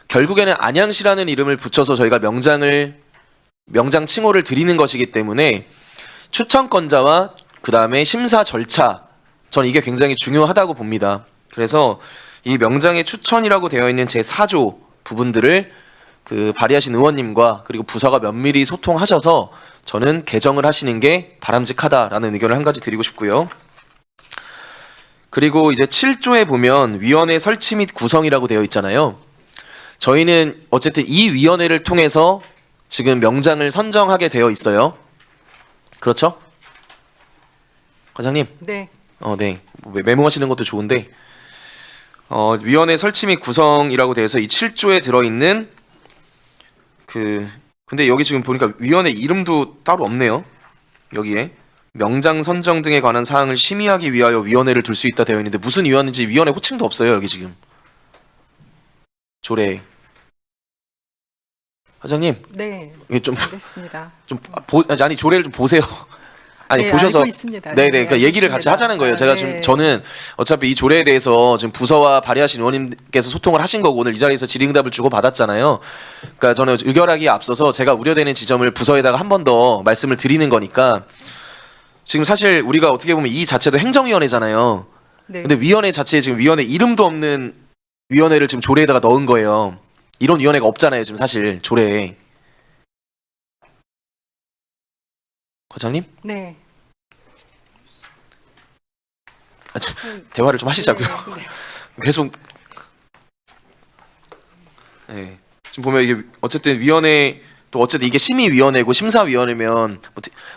결국에는 안양시라는 이름을 붙여서 저희가 명장 칭호를 드리는 것이기 때문에 추천권자와 그 다음에 심사 절차, 전 이게 굉장히 중요하다고 봅니다. 그래서 이 명장의 추천이라고 되어 있는 제4조 부분들을 그 발의하신 의원님과 그리고 부서가 면밀히 소통하셔서 저는 개정을 하시는 게 바람직하다라는 의견을 한 가지 드리고 싶고요. 그리고 이제 7조에 보면 위원회 설치 및 구성이라고 되어 있잖아요. 저희는 어쨌든 이 위원회를 통해서 지금 명장을 선정하게 되어 있어요. 그렇죠? 과장님? 네. 네. 메모하시는 것도 좋은데 위원회 설치 및 구성이라고 되어 있어 이 7조에 들어있는 근데 여기 지금 보니까 위원회 이름도 따로 없네요. 여기에 명장 선정 등에 관한 사항을 심의하기 위하여 위원회를 둘 수 있다 되어 있는데 무슨 위원회인지 위원회 호칭도 없어요. 여기 지금 조례. 과장님. 네. 이게 좀 알겠습니다. 아니 조례를 좀 보세요. 아니 네, 보셔서 알고 있습니다. 네네 네, 그러니까 얘기를 같이 알겠습니다. 하자는 거예요. 제가 네. 지금 저는 어차피 이 조례에 대해서 지금 부서와 발의하신 의원님께서 소통을 하신 거고 오늘 이 자리에서 질의응답을 주고 받았잖아요. 그러니까 저는 의결하기에 앞서서 제가 우려되는 지점을 부서에다가 한 번 더 말씀을 드리는 거니까 지금 사실 우리가 어떻게 보면 이 자체도 행정위원회잖아요. 네. 근데 위원회 자체에 지금 위원회 이름도 없는 위원회를 지금 조례에다가 넣은 거예요. 이런 위원회가 없잖아요. 지금 사실 조례에. 과장님? 네. 대화를 좀 하시자고요. 계속. 네. 지금 보면 이게 어쨌든 위원회 또 어쨌든 이게 심의위원회고 심사위원회면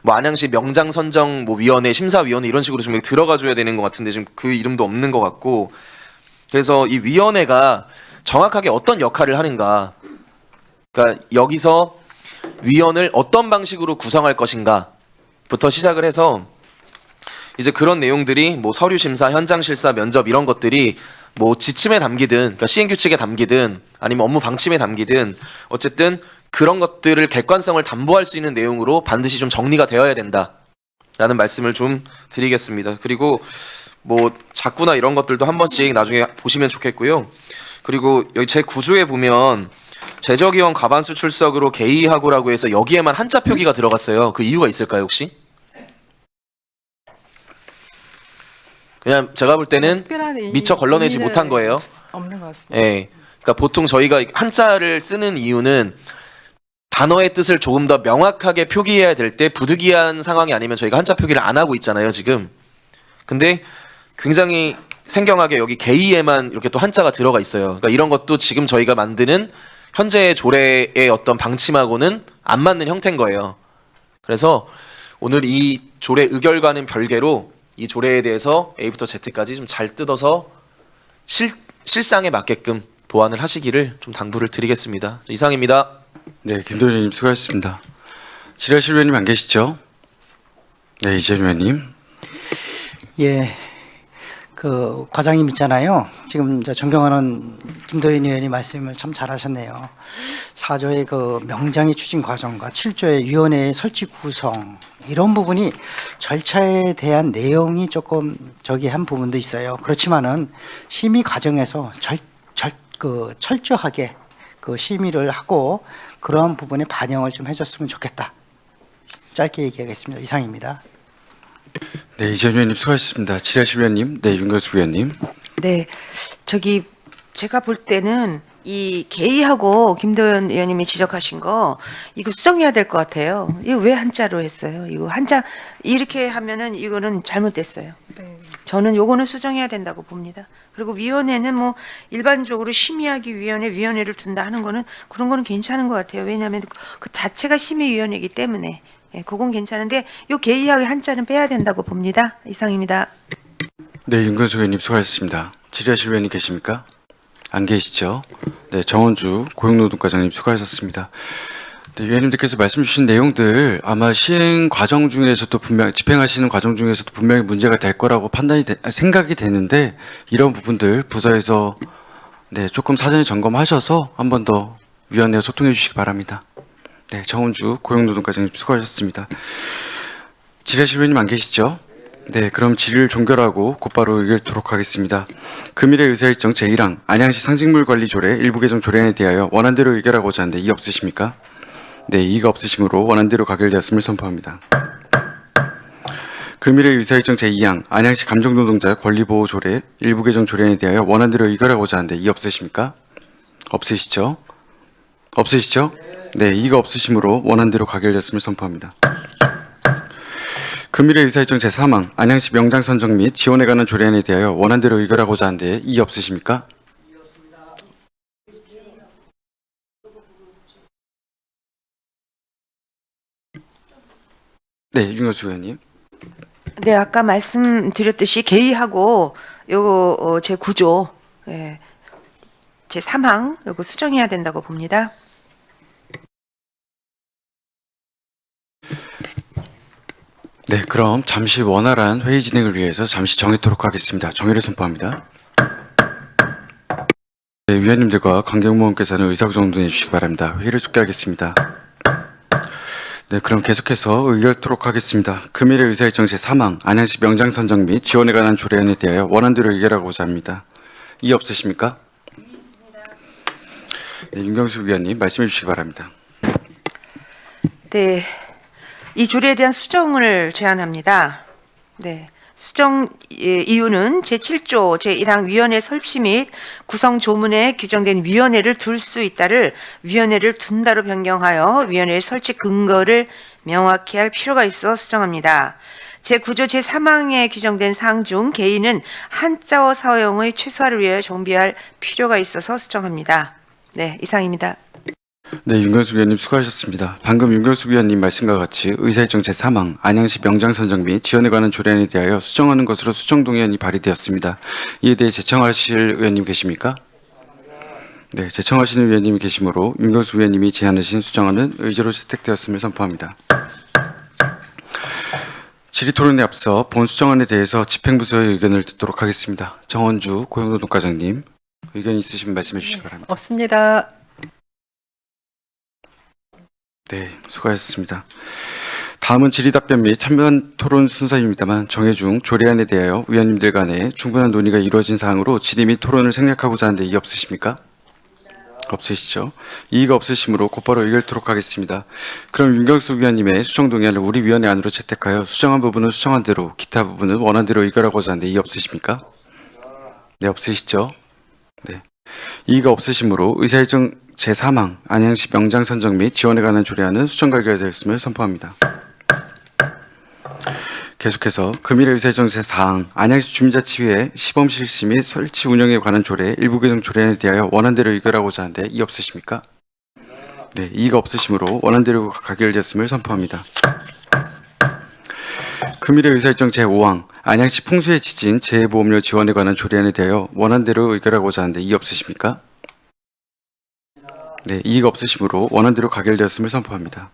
뭐 안양시 명장 선정 뭐 위원회 심사위원회 이런 식으로 좀 들어가줘야 되는 것 같은데 지금 그 이름도 없는 것 같고, 그래서 이 위원회가 정확하게 어떤 역할을 하는가, 그러니까 여기서 위원을 어떤 방식으로 구성할 것인가부터 시작을 해서 이제 그런 내용들이 뭐 서류 심사, 현장 실사, 면접 이런 것들이 뭐 지침에 담기든, 그러니까 시행 규칙에 담기든 아니면 업무 방침에 담기든 어쨌든 그런 것들을 객관성을 담보할 수 있는 내용으로 반드시 좀 정리가 되어야 된다라는 말씀을 좀 드리겠습니다. 그리고 뭐 자꾸나 이런 것들도 한 번씩 나중에 보시면 좋겠고요. 그리고 여기 제 9조에 보면 재적위원 과반수 출석으로 개의하고라고 해서 여기에만 한자 표기가 들어갔어요. 그 이유가 있을까요 혹시? 그냥 제가 볼 때는 미처 걸러내지 못한 거예요. 없는 것 같습니다. 예. 그러니까 보통 저희가 한자를 쓰는 이유는 단어의 뜻을 조금 더 명확하게 표기해야 될 때 부득이한 상황이 아니면 저희가 한자 표기를 안 하고 있잖아요, 지금. 근데 굉장히 생경하게 여기 개의에만 이렇게 또 한자가 들어가 있어요. 그러니까 이런 것도 지금 저희가 만드는 현재 조례의 어떤 방침하고는 안 맞는 형태인 거예요. 그래서 오늘 이 조례 의결과는 별개로 이 조례에 대해서 A부터 Z까지 좀 잘 뜯어서 실상에 맞게끔 보완을 하시기를 좀 당부를 드리겠습니다. 이상입니다. 네, 김도현 의원님 수고하셨습니다. 지라실 의원님 안 계시죠? 네, 이재현 의원님. 예, 그 과장님 있잖아요. 지금 저 존경하는 김도현 의원이 말씀을 참 잘하셨네요. 4조의 그 명장의 추진 과정과 7조의 위원회의 설치 구성 이런 부분이 절차에 대한 내용이 조금 한 부분도 있어요. 그렇지만은 심의 과정에서 철저하게 그 심의를 하고 그러한 부분에 반영을 좀 해줬으면 좋겠다. 짧게 얘기하겠습니다. 이상입니다. 네, 이재현 의원님 수고하셨습니다. 지라실 의원님, 네, 윤건수 의원님. 네, 제가 볼 때는 이 개의하고 김도현 의원님이 지적하신 거 이거 수정해야 될 것 같아요. 이거 왜 한자로 했어요? 이거 한자 이렇게 하면은 이거는 잘못됐어요. 저는 요거는 수정해야 된다고 봅니다. 그리고 위원회는 뭐 일반적으로 심의하기 위원회를 둔다 하는 거는 그런 거는 괜찮은 것 같아요. 왜냐하면 그 자체가 심의위원회이기 때문에 그건 괜찮은데 요 개의하기 한자는 빼야 된다고 봅니다. 이상입니다. 네, 윤건수 의원님 수고하셨습니다. 지라실 의원님 계십니까? 안 계시죠? 네, 정원주 고용노동과장님 수고하셨습니다. 네, 위원님들께서 말씀 주신 내용들 아마 시행 과정 중에서도 집행하시는 과정 중에서도 분명히 문제가 될 거라고 생각이 되는데 이런 부분들 부서에서 네, 조금 사전에 점검하셔서 한 번 더 위원회와 소통해 주시기 바랍니다. 네, 정원주 고용노동과장님 수고하셨습니다. 지라실 의원님 안 계시죠? 네, 그럼 질의를 종결하고 곧바로 의결토록 하겠습니다. 금일의 의사일정 제1항 안양시 상징물 관리 조례 일부 개정 조례안에 대하여 원안대로 의결하고자 하는데 이의 없으십니까? 네, 이의가 없으시므로 원안대로 가결되었음을 선포합니다. 금일의 의사일정 제2항 안양시 감정노동자 권리보호 조례 일부 개정 조례안에 대하여 원안대로 의결하고자 하는데 이의 없으십니까? 없으시죠? 없으시죠? 네, 이의가 없으시므로 원안대로 가결되었음을 선포합니다. 금일의 의사일정 제3항 안양시 명장 선정 및 지원에 관한 조례안에 대하여 원안대로 의결하고자 하는데 이의 없으십니까? 네, 윤건수 의원님. 네, 아까 말씀드렸듯이 개의하고 요거 제 9조 제 3항 요거 수정해야 된다고 봅니다. 네, 그럼 잠시 원활한 회의 진행을 위해서 잠시 정회토록 하겠습니다. 정회를 선포합니다. 네, 위원님들과 관계공무원께서는 의사구정도 해주시기 바랍니다. 회의를 속개하겠습니다. 네, 그럼 계속해서 의결토록 하겠습니다. 금일의 의사일정 제3항 안양시 명장 선정 및 지원에 관한 조례안에 대하여 원안대로 의결하고자 합니다. 이의 없으십니까? 네, 윤경수 위원님 말씀해 주시기 바랍니다. 네, 이 조례에 대한 수정을 제안합니다. 네, 수정 이유는 제7조 제1항 위원회 설치 및 구성 조문에 규정된 위원회를 둘 수 있다를 위원회를 둔다로 변경하여 위원회의 설치 근거를 명확히 할 필요가 있어 수정합니다. 제9조 제3항에 규정된 사항 중 개인은 한자어 사용의 최소화를 위해 정비할 필요가 있어서 수정합니다. 네, 이상입니다. 네, 윤경숙 의원님 수고하셨습니다. 방금 윤경숙 의원님 말씀과 같이 의사일정 제3항 안양시 명장 선정 및 지원에 관한 조례안에 대하여 수정하는 것으로 수정 동의안이 발의되었습니다. 이에 대해 제청하실 의원님 계십니까? 네, 제청하시는 의원님이 계시므로 윤경숙 의원님이 제안하신 수정안은 의제로 채택되었음을 선포합니다. 질의토론에 앞서 본 수정안에 대해서 집행부서의 의견을 듣도록 하겠습니다. 정원주 고용노동과장님, 의견 있으시면 말씀해 주시기 바랍니다. 없습니다. 네, 수고하셨습니다. 다음은 질의답변 및 찬반 토론 순서입니다만 정해중 조례안에 대하여 위원님들 간에 충분한 논의가 이루어진 사항으로 질의 및 토론을 생략하고자 하는데 이의 없으십니까? 없으시죠? 이의가 없으시므로 곧바로 의결토록 하겠습니다. 그럼 윤경숙 위원님의 수정 동의안을 우리 위원회 안으로 채택하여 수정한 부분은 수정한 대로, 기타 부분은 원한 대로 의결하고자 하는데 이의 없으십니까? 네, 없으시죠? 네. 이의가 없으시므로 의사일정 제3항 안양시 명장 선정 및 지원에 관한 조례안은 수정 가결되었음을 선포합니다. 계속해서 금일의 의사일정 제4항 안양시 주민자치회 시범 실시 및 설치 운영에 관한 조례 일부 개정 조례안에 대하여 원안대로 의결하고자 하는데 이의 없으십니까? 네, 이의가 없으시므로 원안대로 가결되었음을 선포합니다. 금일의 의사일정 제5항 안양시 풍수해 지진 재해보험료 지원에 관한 조례안에 대하여 원안대로 의결하고자 하는데 이의 없으십니까? 네, 이의가 없으시므로 원안대로 가결되었음을 선포합니다.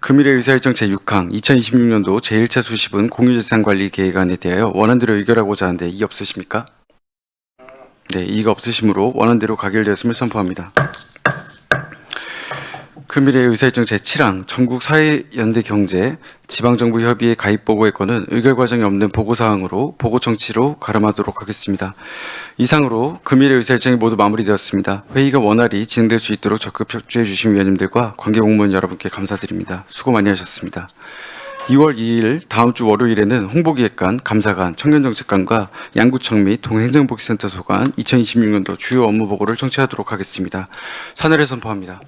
금일의 의사일정 제6항 2026년도 제1차 수시분 공유재산관리 계획안에 대하여 원안대로 의결하고자 하는데 이의 없으십니까? 네, 이의가 없으시므로 원안대로 가결되었음을 선포합니다. 금일의 의사일정 제7항 전국 사회연대 경제 지방정부협의회 가입 보고의 건은 의결 과정이 없는 보고사항으로 보고 청취로 가름하도록 하겠습니다. 이상으로 금일의 의사일정이 모두 마무리되었습니다. 회의가 원활히 진행될 수 있도록 적극 협조해 주신 위원님들과 관계 공무원 여러분께 감사드립니다. 수고 많이 하셨습니다. 2월 2일 다음 주 월요일에는 홍보기획관, 감사관, 청년정책관과 양구청 및 동행정복지센터 소관 2026년도 주요 업무 보고를 청취하도록 하겠습니다. 사내를 선포합니다.